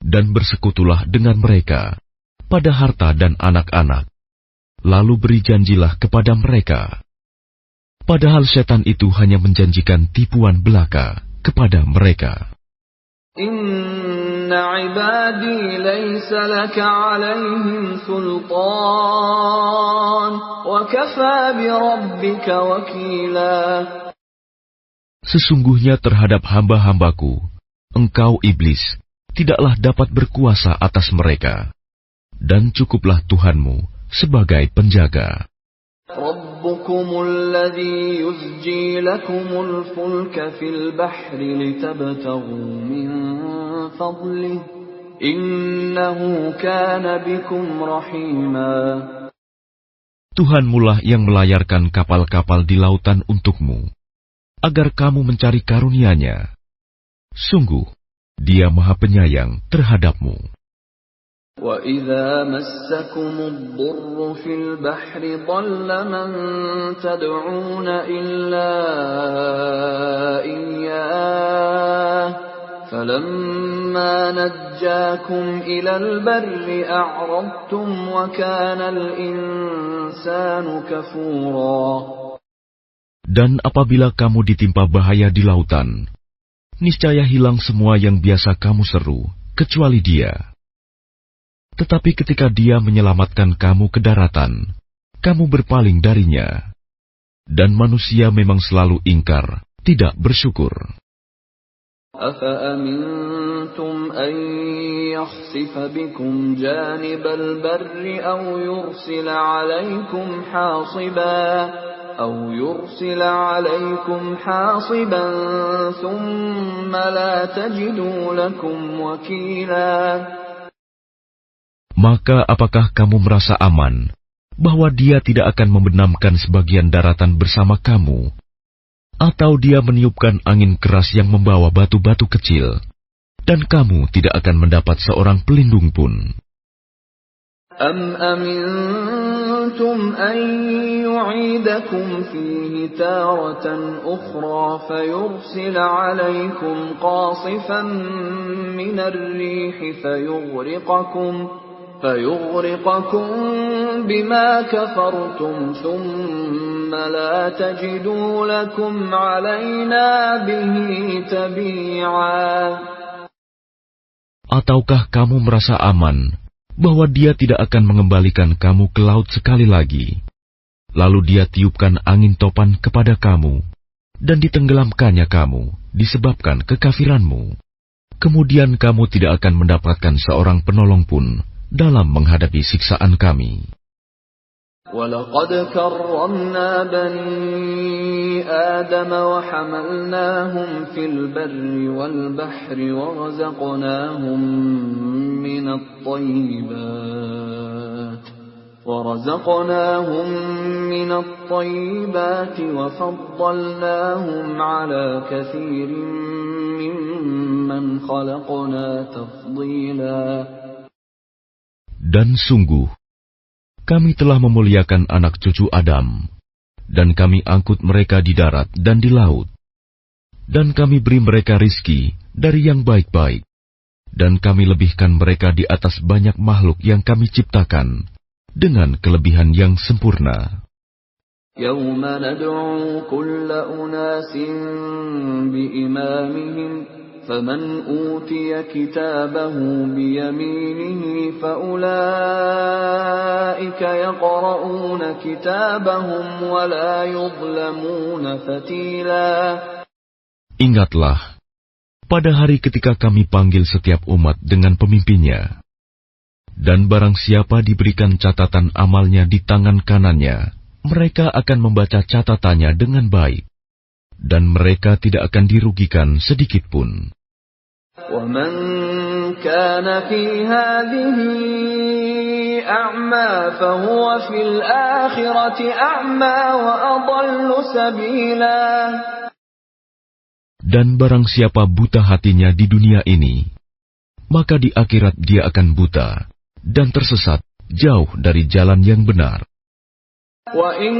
B: dan bersekutulah dengan mereka pada harta dan anak-anak. Lalu beri janjilah kepada mereka. Padahal setan itu hanya menjanjikan tipuan belaka kepada mereka.
A: Inna ibadi laysa laka alaihim sultan wa kafa bi rabbika wakila.
B: Sesungguhnya terhadap hamba-hambaku, engkau iblis tidaklah dapat berkuasa atas mereka, dan cukuplah Tuhanmu sebagai penjaga.
A: Rabbukumul ladzi yuzji lakumul fulka fil bahri litabtaghu min fadlihi innahu kana bikum rahima.
B: Tuhanmulah yang melayarkan kapal-kapal di lautan untukmu, agar kamu mencari karunia-Nya. Sungguh, Dia Maha Penyayang terhadapmu.
A: وَإِذَا مَسَّكُمُ الضُّرُّ فِي الْبَحْرِ ضَلَّ مَن تَدْعُونَ إِلَّا إِيَّاهُ فَلَمَّا نَجَّاكُمْ إِلَى الْبَرِّ أَعْرَضْتُمْ وَكَانَ الْإِنسَانُ كَفُورًا.
B: Dan apabila kamu ditimpa bahaya di lautan, niscaya hilang semua yang biasa kamu seru, kecuali Dia. Tetapi ketika Dia menyelamatkan kamu ke daratan, kamu berpaling darinya. Dan manusia memang selalu ingkar, tidak bersyukur.
A: أَفَأَمِنْتُمْ أَنْ يَخْسِفَ بِكُمْ جَانِبَ الْبَرِّ أَوْ يُرْسِلَ عَلَيْكُمْ حَاصِبًا ثُمَّ لَا تَجِدُوا لَكُمْ وَكِيلًا.
B: Maka apakah kamu merasa aman bahwa Dia tidak akan membenamkan sebagian daratan bersama kamu, atau Dia meniupkan angin keras yang membawa batu-batu kecil, dan kamu tidak akan mendapat seorang pelindung pun?
A: أَمْ أَمِنْتُمْ أَنْ يُعِيدَكُمْ فِيهِ تَارَةً أُخْرَى فَيُرْسِلَ عَلَيْكُمْ قَاصِفًا مِنَ الرِّيحِ فَيُغْرِقَكُمْ بِمَا كَفَرْتُمْ ثُمَّ لَا تَجِدُوا لَكُمْ عَلَيْنَا بِهِ تَبِيعًا.
B: Ataukah kamu merasa aman bahwa Dia tidak akan mengembalikan kamu ke laut sekali lagi, lalu Dia tiupkan angin topan kepada kamu, dan ditenggelamkannya kamu disebabkan kekafiranmu. Kemudian kamu tidak akan mendapatkan seorang penolong pun dalam menghadapi siksaan Kami.
A: وَلَقَدْ كَرَّمْنَا بَنِي آدَمَ وَحَمَلْنَاهُمْ فِي الْبَرِّ وَالْبَحْرِ وَرَزَقْنَاهُمْ مِنَ الطَّيِّبَاتِ وَفَضَّلْنَاهُمْ عَلَى كَثِيرٍ مِّمَّنْ خَلَقْنَا تَفْضِيلًا.
B: Dan sungguh, Kami telah memuliakan anak cucu Adam, dan Kami angkut mereka di darat dan di laut. Dan Kami beri mereka rizki dari yang baik-baik, dan Kami lebihkan mereka di atas banyak makhluk yang Kami ciptakan, dengan kelebihan yang sempurna.
A: يَوْمَ نَدْعُو كُلَّ أُنَاسٍ بِإِمَامِهِمْ فَمَنْ أُوتِيَ كِتَابَهُ بِيَمِينِهِ فَأُولَئِكَ يَقْرَؤُونَ كِتَابَهُمْ وَلَا يُظْلَمُونَ فَتِيلًا.
B: Ingatlah, pada hari ketika Kami panggil setiap umat dengan pemimpinnya, dan barang siapa diberikan catatan amalnya di tangan kanannya, mereka akan membaca catatannya dengan baik, dan mereka tidak akan dirugikan sedikit pun.
A: وَمَنْ كَانَ فِي هَذِهِ أَعْمَى فَهُوَ فِي الْآخِرَةِ أَعْمَى وَأَضَلُّ سَبِيلًا.
B: Dan barang siapa buta hatinya di dunia ini, maka di akhirat dia akan buta dan tersesat jauh dari jalan yang benar.
A: وَإِنْ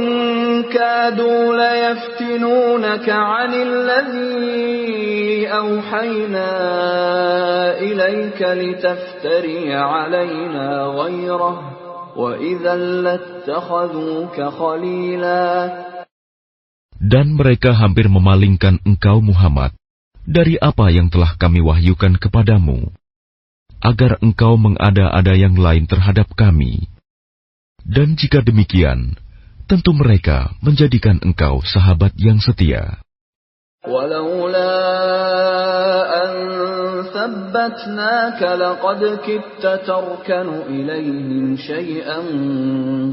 A: كَادُوا لَيَفْتِنُونَكَ عَنِ الَّذِي أَوْحَيْنَا إِلَيْكَ لِتَفْتَرِيَ عَلَيْنَا غَيْرَهُ وَإِذًا لَاتَّخَذُوكَ خَلِيلًا.
B: Dan mereka hampir memalingkan engkau Muhammad dari apa yang telah Kami wahyukan kepadamu, agar engkau mengada-ada yang lain terhadap Kami. Dan jika demikian, tentu mereka menjadikan engkau sahabat yang setia.
A: وَلَوْلَا أَنْ ثَبَّتْنَاكَ لَقَدْ كِدتَّ تَرْكَنُ إِلَيْهِمْ شَيْئًا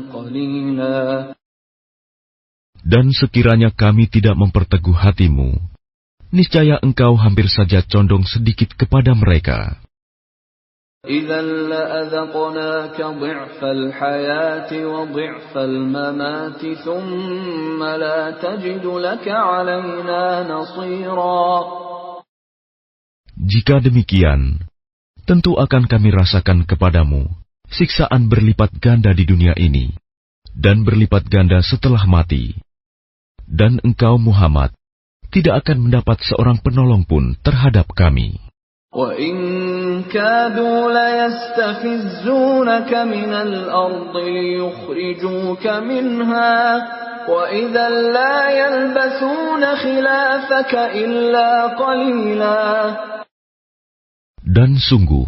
A: قَلِيلًا.
B: Dan sekiranya Kami tidak memperteguh hatimu, niscaya engkau hampir saja condong sedikit kepada mereka.
A: إِذًا لَأَذَقْنَاكَ ضِعْفَ الْحَيَاةِ وَضِعْفَ الْمَمَاتِ ثُمَّ لَا تَجِدُ لَكَ عَلَيْنَا نَصِيرًا.
B: Jika demikian, tentu akan Kami rasakan kepadamu siksaan berlipat ganda di dunia ini, dan berlipat ganda setelah mati. Dan engkau Muhammad tidak akan mendapat seorang penolong pun terhadap Kami.
A: وَإِنْ كَادُوا لَيَسْتَفِزُّونَكَ مِنَ الْأَرْضِ لِيُخْرِجُوكَ مِنْهَا وَإِذًا لَا يَلْبَثُونَ خِلَافَكَ إِلَّا قَلِيلًا.
B: Dan sungguh,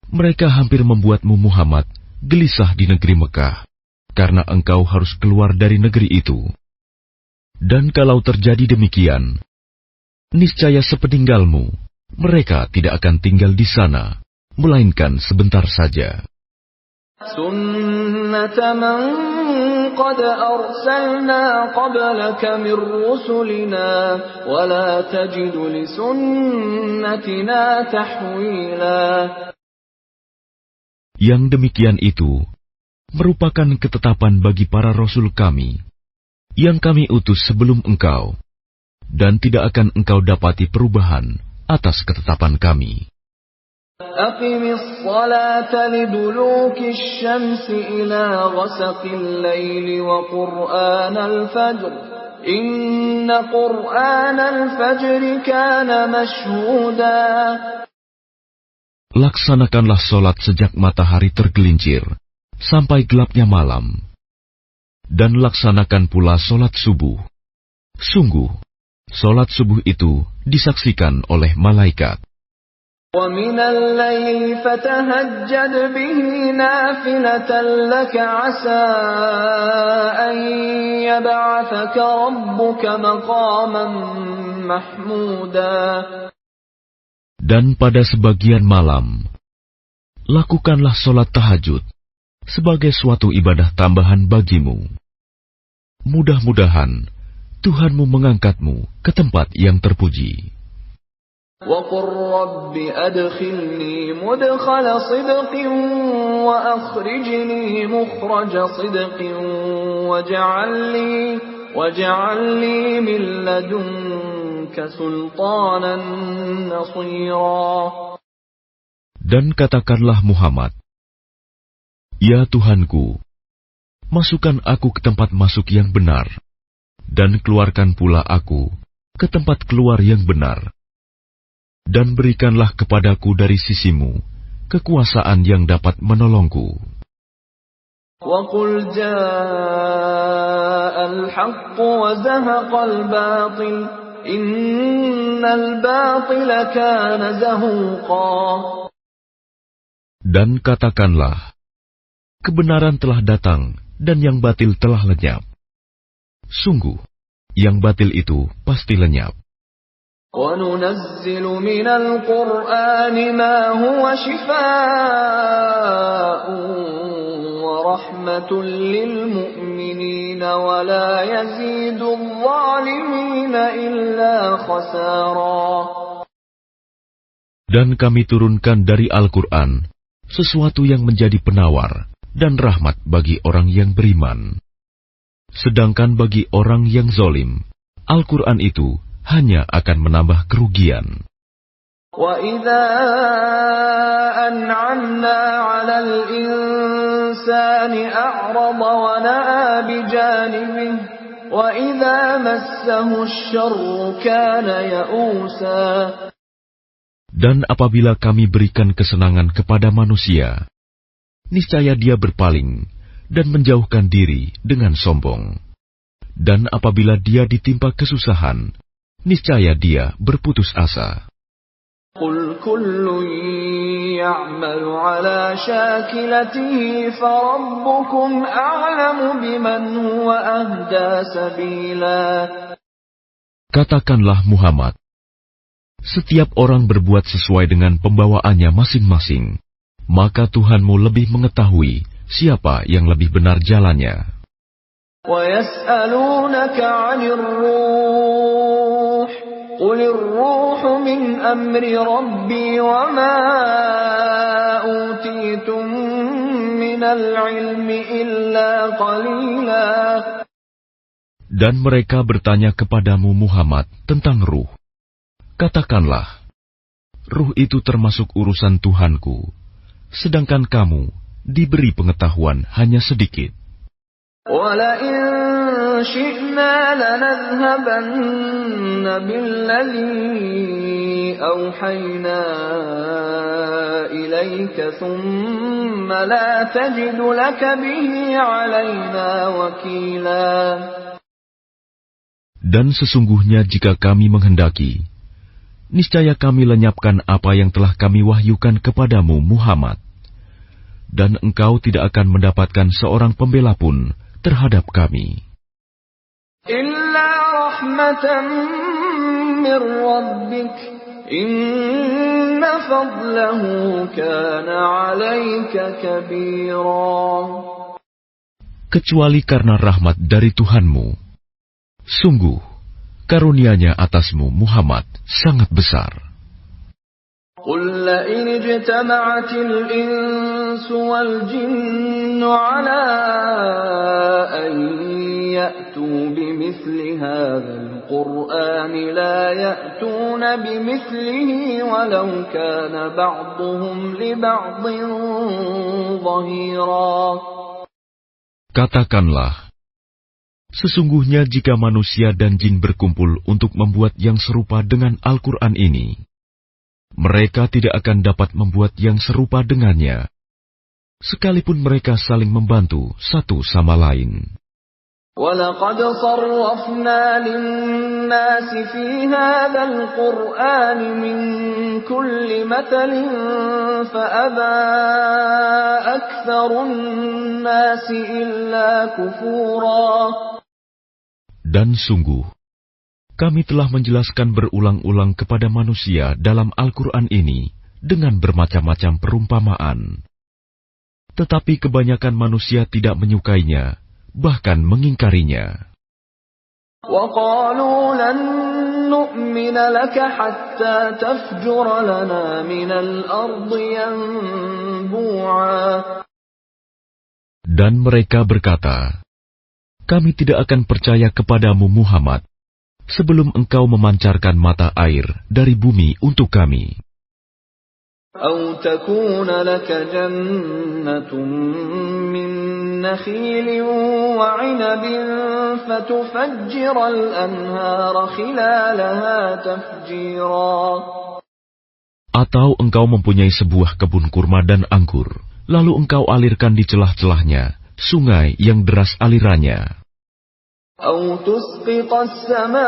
B: Mereka hampir membuatmu Muhammad gelisah di negeri Mekah, karena engkau harus keluar dari negeri itu. Dan kalau terjadi demikian, niscaya sepeninggalmu, mereka tidak akan tinggal di sana, melainkan sebentar saja.
A: Sunnata man qad arsalna qablaka min rusulina wa la tajidu li sunnatina tahwila.
B: Yang demikian itu merupakan ketetapan bagi para rasul kami yang kami utus sebelum engkau, dan tidak akan engkau dapati perubahan atas ketetapan kami.
A: Aqimis salata liduluki syamsi ila ghasaqil laili wa qur'anal fajr. Inna qur'anal fajr kana mashhuda.
B: Laksanakanlah solat sejak matahari tergelincir sampai gelapnya malam, dan laksanakan pula solat subuh. Sungguh, solat subuh itu disaksikan oleh malaikat.
A: وَمِنَ اللَّيْلِ فَتَهَجَّدْ بِهِ نَافِلَةً لَكَ عَسَىٰ أَن يَبْعَثَكَ رَبُّكَ مَقَامًا مَّحْمُودًا.
B: Dan pada sebagian malam, lakukanlah solat tahajud sebagai suatu ibadah tambahan bagimu. Mudah-mudahan Tuhanmu mengangkatmu ke tempat yang terpuji.
A: وَقُلْ رَبِّ أَدْخِلْنِي مُدْخَلَ صِدْقٍ وَأَخْرِجْنِي مُخْرَجَ صِدْقٍ وَاجْعَل لِّي مِن لَّدُنكَ سُلْطَانًا نَّصِيرًا.
B: Dan katakanlah Muhammad, Ya Tuhanku, masukkan aku ke tempat masuk yang benar, dan keluarkan pula aku ke tempat keluar yang benar. Dan berikanlah kepadaku dari sisimu kekuasaan yang dapat menolongku.
A: وَقُلْ جَاءَ الْحَقُّ وَزَهَقَ الْبَاطِلُ إِنَّ الْبَاطِلَ كَانَ زَهُوقًا.
B: Dan katakanlah, kebenaran telah datang dan yang batil telah lenyap. Sungguh, yang batil itu pasti lenyap.
A: وَنُنَزِّلُ مِنَ الْقُرْآنِ مَا هُوَ شِفَاءٌ وَرَحْمَةٌ لِّلْمُؤْمِنِينَ وَلَا يَزِيدُ الظَّالِمِينَ إِلَّا خَسَارًا.
B: Dan kami turunkan dari Al-Quran sesuatu yang menjadi penawar dan rahmat bagi orang yang beriman. Sedangkan bagi orang yang zalim, Al-Quran itu hanya akan menambah kerugian.
A: وَإِذَا أَنْعَمْنَا عَلَى الْإِنسَانِ أَعْرَضَ وَنَأَىٰ بِجَانِبِهِ وَإِذَا مَسَّهُ الشَّرُّ كَانَ يَئُوسًا.
B: Dan apabila kami berikan kesenangan kepada manusia, niscaya dia berpaling dan menjauhkan diri dengan sombong. Dan apabila dia ditimpa kesusahan, niscaya dia berputus asa.
A: قُلْ كُلٌّ يَعْمَلُ عَلَى شَاكِلَتِهِ فَرَبُّكُمْ أَعْلَمُ بِمَنْ هُوَ أَهْدَىٰ سَبِيلًا.
B: Katakanlah Muhammad, setiap orang berbuat sesuai dengan pembawaannya masing-masing, maka Tuhanmu lebih mengetahui siapa yang lebih benar jalannya.
A: وَيَسْأَلُونَكَ عَنِ الرُّوحِ قُلِ الرُّوحُ مِنْ أَمْرِ رَبِّي وَمَا أُوتِيتُم مِّنَ الْعِلْمِ إِلَّا قَلِيلًا.
B: Dan mereka bertanya kepadamu Muhammad tentang ruh. Katakanlah, ruh itu termasuk urusan Tuhanku, sedangkan kamu diberi pengetahuan hanya sedikit.
A: وَلَئِن شِئْنَا لَنَذْهَبَنَّ بِالَّذِي أَوْحَيْنَا إِلَيْكَ ثُمَّ لَا تَجِدُ لَكَ بِهِ عَلَيْنَا وَكِيلًا.
B: Dan sesungguhnya jika kami menghendaki, niscaya kami lenyapkan apa yang telah kami wahyukan kepadamu Muhammad, dan engkau tidak akan mendapatkan seorang pembela pun terhadap kami.
A: إلا رحمة من ربك إن فضله كان عليك كبيرا.
B: Kecuali karena rahmat dari Tuhanmu. Sungguh, karunia-Nya atasmu Muhammad sangat besar.
A: قل لئن اجتمعت الإنس والجن على أن يأتوا بمثل هذا القرآن لا يأتون بمثله ولو كان بعضهم لبعض ظهيرا.
B: Katakanlah, sesungguhnya jika manusia dan jin berkumpul untuk membuat yang serupa dengan Al-Quran ini, mereka tidak akan dapat membuat yang serupa dengannya, sekalipun mereka saling membantu satu sama lain.
A: وَلَقَدْ صَرَّفْنَا لِلنَّاسِ فِي هَذَا الْقُرْآنِ مِنْ كُلِّ مَثَلٍ فَأَبَى أَكْثَرُ النَّاسِ إِلَّا كُفُورًا.
B: Dan sungguh, kami telah menjelaskan berulang-ulang kepada manusia dalam Al-Quran ini dengan bermacam-macam perumpamaan. Tetapi kebanyakan manusia tidak menyukainya, bahkan mengingkarinya.
A: وَقَالُوا لَن نُّؤْمِنَ لَكَ حَتَّى تَفْجُرَ لَنَا مِنَ الْأَرْضِ يَنبُوعًا.
B: Dan mereka berkata, kami tidak akan percaya kepadamu Muhammad sebelum engkau memancarkan mata air dari bumi untuk kami.
A: أَوْ تَكُونَ لَكَ جَنَّةٌ مِّن نَّخِيلٍ وَعِنَبٍ فَتُفَجِّرَ الْأَنْهَارَ خِلَالَهَا تَفْجِيرًا.
B: Atau engkau mempunyai sebuah kebun kurma dan anggur, lalu engkau alirkan di celah-celahnya sungai yang deras alirannya.
A: أَوْ تُسْقِطَ السَّمَاءَ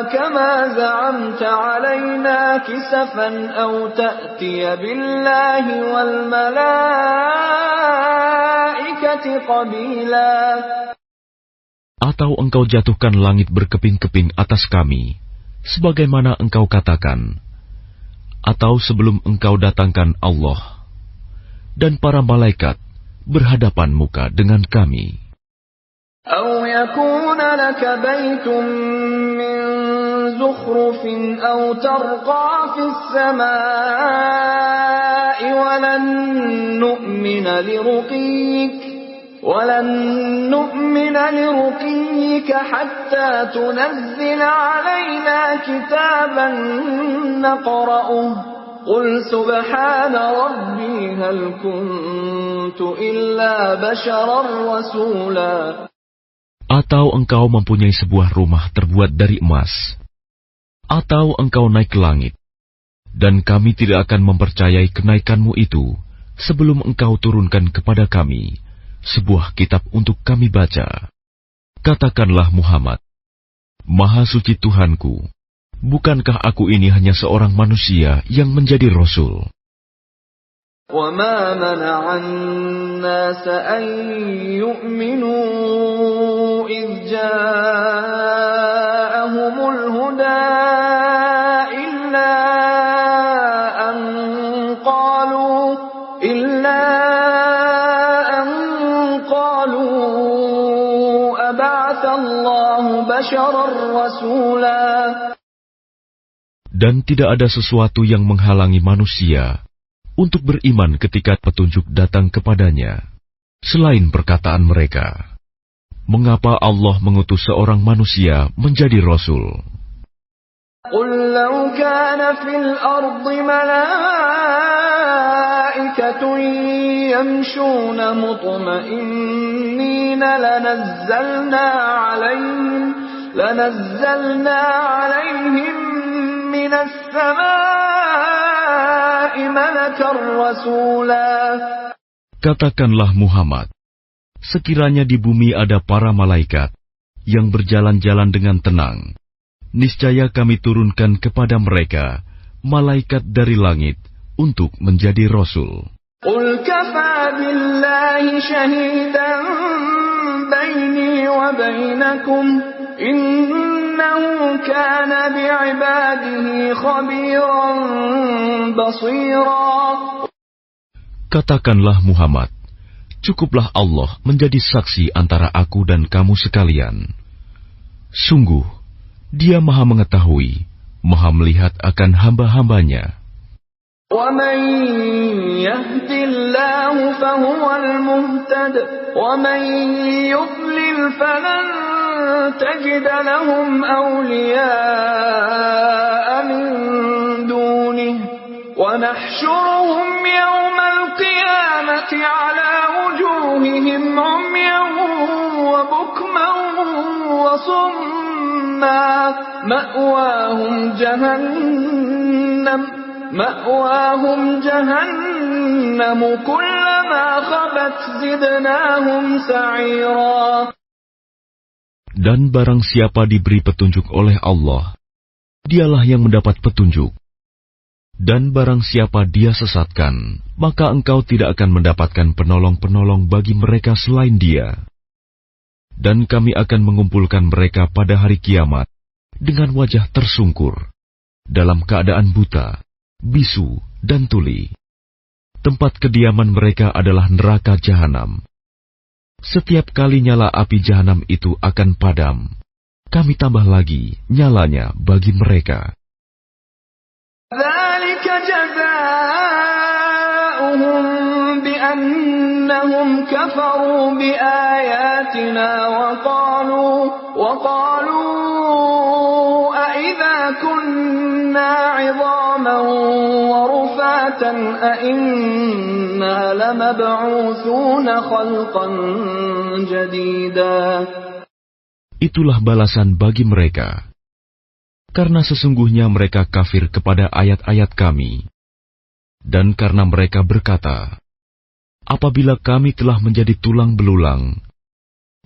A: كَمَا زَعَمْتَ عَلَيْنَا كِسَفًا أَوْ تَأْتِيَ بِاللَّهِ وَالْمَلَائِكَةِ قَبِيلًا.
B: Atau engkau jatuhkan langit berkeping-keping atas kami, sebagaimana engkau katakan, atau sebelum engkau datangkan Allah dan para malaikat berhadapan muka dengan kami.
A: أَوْ يَكُونَ لَكَ بَيْتٌ مِّن زُخْرُفٍ أَوْ تَرْقَىٰ فِي السَّمَاءِ وَلَن نُّؤْمِنَ لِرُقِيِّكَ حَتَّىٰ تُنَزِّلَ عَلَيْنَا كِتَابًا نَّقْرَؤُهُ قُلْ سُبْحَانَ رَبِّي هَلْ كُنتُ إِلَّا بَشَرًا رَّسُولًا.
B: Atau engkau mempunyai sebuah rumah terbuat dari emas, atau engkau naik ke langit, dan kami tidak akan mempercayai kenaikanmu itu sebelum engkau turunkan kepada kami sebuah kitab untuk kami baca. Katakanlah Muhammad, Maha Suci Tuhanku, bukankah aku ini hanya seorang manusia yang menjadi Rasul?
A: وَمَا مَنَعَ النَّاسَ أَن يُؤْمِنُوا إِذْ جَاءَهُمُ الْهُدَىٰ إِلَّا أَن قَالُوا أَبَعَثَ اللَّهُ بَشَرًا رَّسُولًا.
B: Dan tidak ada sesuatu yang menghalangi manusia untuk beriman ketika petunjuk datang kepadanya, selain perkataan mereka, mengapa Allah mengutus seorang manusia menjadi Rasul?
A: قُلْ لَوْ كَانَ فِي الْأَرْضِ مَلَائِكَةٌ يَمْشُونَ مُطْمَئِنِّينَ لَنَزَّلْنَا عَلَيْهِم مِّنَ السَّمَاءِ مَلَكًا رَّسُولًا.
B: Katakanlah Muhammad, sekiranya di bumi ada para malaikat yang berjalan-jalan dengan tenang, niscaya kami turunkan kepada mereka malaikat dari langit untuk menjadi rasul.
A: Qul kafa billahi shahidan baini wa bainakum innahu kana bi'ibadihi khabiran basira.
B: Katakanlah Muhammad, cukuplah Allah menjadi saksi antara aku dan kamu sekalian. Sungguh, Dia Maha Mengetahui, Maha Melihat akan hamba-hambanya.
A: وَمَن يَهْدِ اللَّهُ فَهُوَ الْمُهْتَدِ وَمَن يُضْلِلْ فَلَن تَجِدَ لَهُمْ أَوْلِيَاءَ مِن دُونِهِ وَنَحْشُرُهُمْ يَوْمَ الْقِيَامَةِ عَلَى وُجُوهِهِمْ عُمْيًا وَبُكْمًا وَصُمًّا مَأْوَاهُمْ جَهَنَّمُ كُلَّمَا خَبَتْ زِدْنَاهُمْ سَعِيرًا.
B: Dan barang siapa diberi petunjuk oleh Allah, dialah yang mendapat petunjuk. Dan barang siapa Dia sesatkan, maka engkau tidak akan mendapatkan penolong-penolong bagi mereka selain Dia. Dan kami akan mengumpulkan mereka pada hari kiamat dengan wajah tersungkur, dalam keadaan buta, bisu, dan tuli. Tempat kediaman mereka adalah neraka jahanam. Setiap kali nyala api jahanam itu akan padam, kami tambah lagi nyalanya bagi mereka.
A: ذَلِكَ جَزَاؤُهُم بِأَنَّهُمْ كَفَرُوا بِآيَاتِنَا وَقَالُوا أَإِذَا كُنَّا عِظَامًا وَرُفَاتًا أَإِنَّا لَمَبْعُوثُونَ خَلْقًا جَدِيدًا.
B: Itulah balasan bagi mereka. Karena sesungguhnya mereka kafir kepada ayat-ayat kami. Dan karena mereka berkata, apabila kami telah menjadi tulang belulang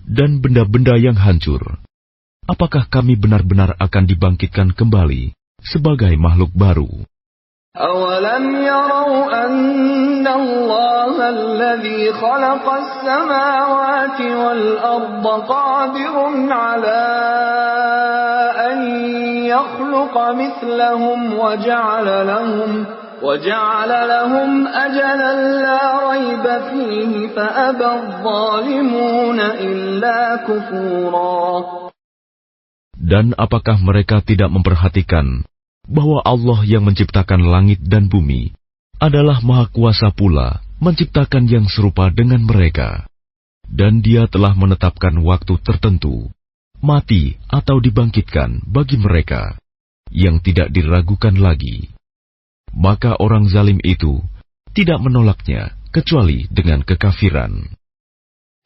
B: dan benda-benda yang hancur, apakah kami benar-benar akan dibangkitkan kembali sebagai makhluk baru?
A: أَوَلَمْ يَرَوْا أَنَّ اللَّهَ الَّذِي خَلَقَ السَّمَاوَاتِ وَالْأَرْضَ قَادِرٌ عَلَىٰ أَن يَخْلُقَ مِثْلَهُمْ وَجَعَلَ لَهُمْ أَجَلًا لَّا رَيْبَ فِيهِ فَأَبَى الظَّالِمُونَ إِلَّا كُفُورًا.
B: Dan apakah mereka tidak memperhatikan bahwa Allah yang menciptakan langit dan bumi adalah Maha Kuasa pula menciptakan yang serupa dengan mereka, dan Dia telah menetapkan waktu tertentu, mati atau dibangkitkan bagi mereka, yang tidak diragukan lagi. Maka orang zalim itu tidak menolaknya kecuali dengan kekafiran.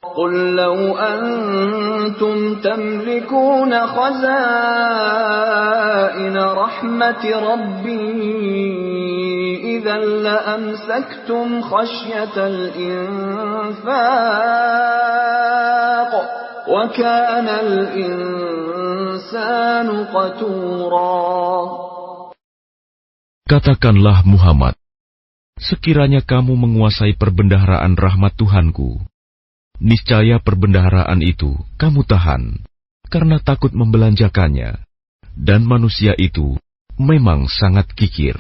A: قُل لَّوْ أَنتُمْ تَمْلِكُونَ خَزَائِنَ رَحْمَةِ رَبِّي إِذًا لَّأَمْسَكْتُمْ خَشْيَةَ الْإِنفَاقِ وَكَانَ الْإِنسَانُ قَتُورًا.
B: Katakanlah Muhammad, sekiranya kamu menguasai perbendaharaan rahmat Tuhanku, niscaya perbendaharaan itu kamu tahan, karena takut membelanjakannya, dan manusia itu memang sangat kikir.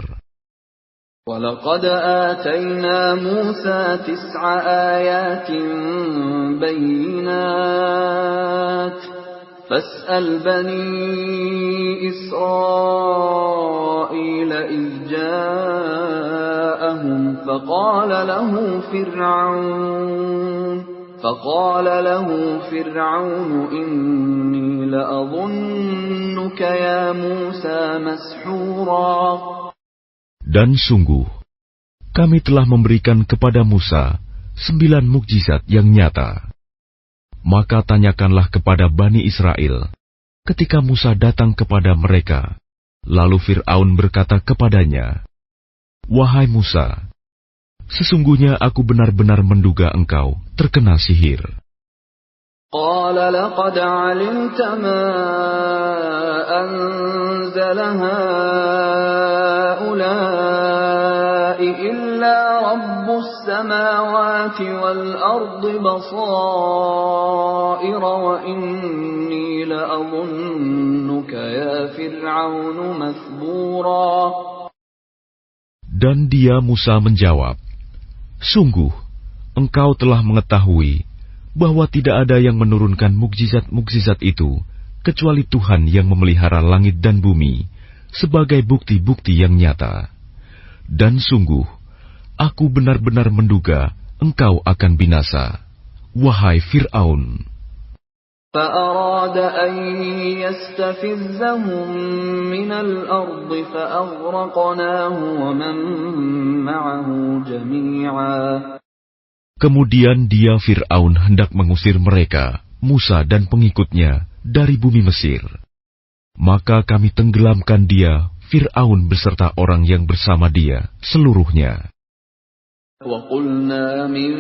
A: وَلَقَدْ آتَيْنَا مُوسَى 9 آيَاتٍ بَيِّنَاتٍ فَاسْأَلْ بَنِي إِسْرَائِيلَ إِذْ جَاءَهُمْ فقال له فرعون إني لأظنك يا موسى مسحورا.
B: Dan sungguh, kami telah memberikan kepada Musa 9 mukjizat yang nyata. Maka tanyakanlah kepada Bani Israel, ketika Musa datang kepada mereka, lalu Fir'aun berkata kepadanya, "Wahai Musa, sesungguhnya aku benar-benar menduga engkau terkena sihir."
A: قال لقد علمت ما أنزل هؤلاء إلا رب السماوات والأرض بصائر وإني لأظنك يا فرعون مثبورا.
B: Dan dia Musa menjawab, "Sungguh, engkau telah mengetahui bahwa tidak ada yang menurunkan mukjizat-mukjizat itu kecuali Tuhan yang memelihara langit dan bumi sebagai bukti-bukti yang nyata. Dan sungguh, aku benar-benar menduga engkau akan binasa, wahai Fir'aun."
A: فأراد أن يستفزهم من الأرض فأغرقناه ومن معه جميعا.
B: Kemudian dia Fir'aun hendak mengusir mereka, Musa dan pengikutnya, dari bumi Mesir. Maka kami tenggelamkan dia, Fir'aun beserta orang yang bersama dia, seluruhnya.
A: وَقُلْنَا مِنْ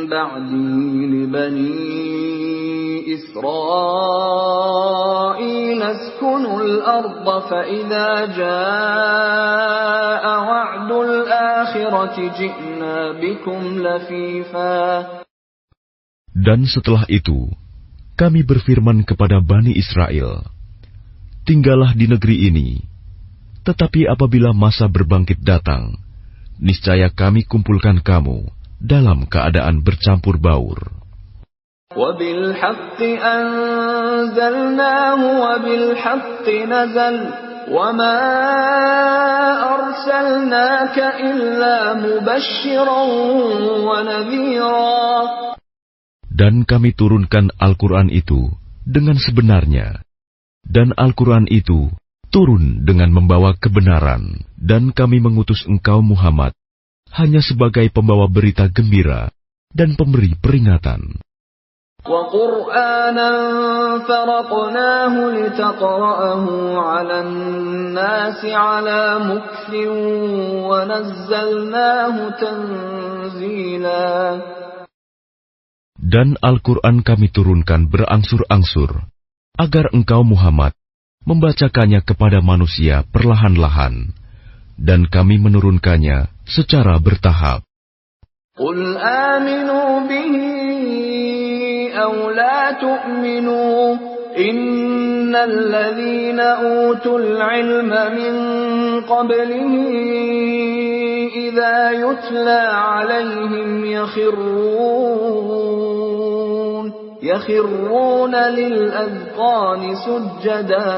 A: بَعْدِهِ لِبَنِي إِسْرَائِيلَ اسْكُنُوا الْأَرْضَ فَإِذَا جَاءَ وَعْدُ الْآخِرَةِ جِئْنَا بِكُمْ لَفِيفًا.
B: Dan setelah itu, kami berfirman kepada Bani Israel, "Tinggallah di negeri ini, tetapi apabila masa berbangkit datang, niscaya kami kumpulkan kamu dalam keadaan bercampur baur."
A: وَبِالْحَقِّ أَنزَلْنَاهُ وَبِالْحَقِّ نَزَلَ وَمَا أَرْسَلْنَاكَ إِلَّا مُبَشِّرًا وَنَذِيرًا.
B: Dan kami turunkan Al-Quran itu dengan sebenarnya, dan Al-Quran itu turun dengan membawa kebenaran, dan kami mengutus engkau Muhammad hanya sebagai pembawa berita gembira dan pemberi peringatan.
A: وَقُرْآنًا فَرَقْنَاهُ لِتَقْرَأَهُ عَلَى النَّاسِ عَلَى مُكْثٍ وَنَزَّلْنَاهُ تَنزِيلًا.
B: Dan Al-Quran kami turunkan berangsur-angsur, agar engkau Muhammad membacakannya kepada manusia perlahan-lahan, dan kami menurunkannya secara bertahap.
A: قُلْ آمِنُوا بِهِ أَوْ لَا تُؤْمِنُوا إِنَّ الَّذِينَ أُوتُوا الْعِلْمَ مِنْ قَبْلِهِ إِذَا يُتْلَى عَلَيْهِمْ يَخِرُّونَ لِلْأَذْقَانِ سُجَّدًا.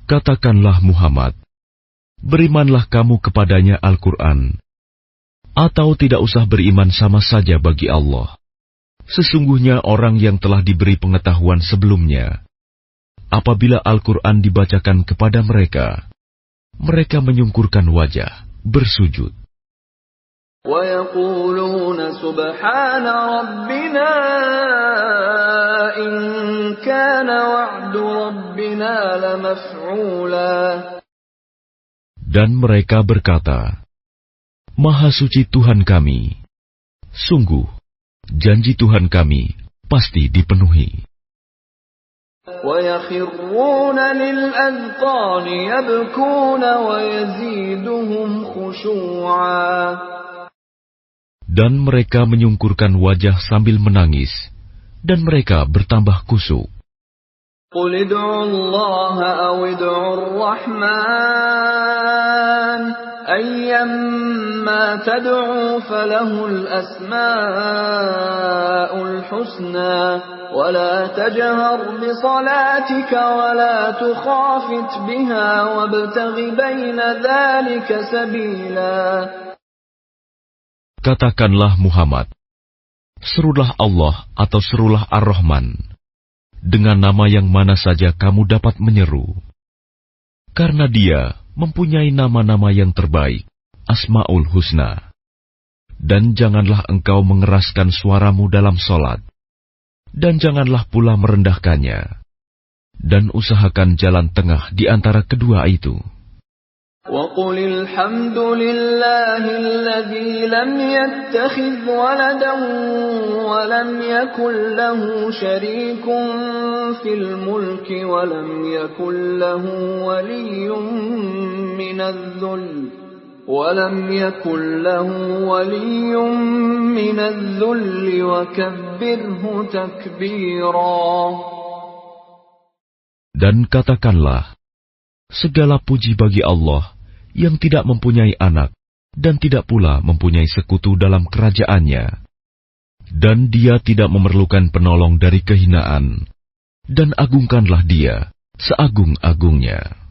B: Katakanlah Muhammad, berimanlah kamu kepadanya Al-Quran, atau tidak usah beriman sama saja bagi Allah. Sesungguhnya orang yang telah diberi pengetahuan sebelumnya, apabila Al-Quran dibacakan kepada mereka, mereka menyungkurkan wajah, bersujud.
A: وَيَقُولُونَ سُبْحَانَ رَبِّنَا إِنْ كَانَ وَعْدُ رَبِّنَا لَمَفْعُولًا.
B: Dan mereka berkata, "Maha suci Tuhan kami, sungguh janji Tuhan kami pasti dipenuhi."
A: وَيَخِرُّونَ لِلْأَذْقَانِ يَبْكُونَ وَيَزِيدُهُمْ خُشُوعًا.
B: Dan mereka menyungkurkan wajah sambil menangis, dan mereka bertambah kusuk.
A: قُلِ ادْعُوا اللَّهَ أَوِ ادْعُوا الرَّحْمَنَ أَيَّمَّا تَدْعُوا فَلَهُ الْأَسْمَاءُ الْحُسْنَى وَلَا تَجْهَرْ بِصَلَاتِكَ وَلَا تُخَافِتْ بِهَا وَابْتَغِ بَيْنَ ذَلِكَ سَبِيلًا.
B: Katakanlah Muhammad, serulah Allah atau serulah Ar-Rahman, dengan nama yang mana saja kamu dapat menyeru. Karena Dia mempunyai nama-nama yang terbaik, Asma'ul Husna. Dan janganlah engkau mengeraskan suaramu dalam solat, dan janganlah pula merendahkannya, dan usahakan jalan tengah di antara kedua itu.
A: وَقُلِ الْحَمْدُ لِلَّهِ الَّذِي لَمْ يَتَّخِذْ وَلَدًا وَلَمْ يَكُنْ لَهُ شَرِيكٌ فِي الْمُلْكِ وَلَمْ يَكُنْ لَهُ وَلِيٌّ مِّنَ الذُّلِّ وَكَبِّرْهُ تَكْبِيرًا.
B: Dan katakanlah, segala puji bagi Allah yang tidak mempunyai anak dan tidak pula mempunyai sekutu dalam kerajaannya. Dan dia tidak memerlukan penolong dari kehinaan. Dan agungkanlah dia seagung-agungnya.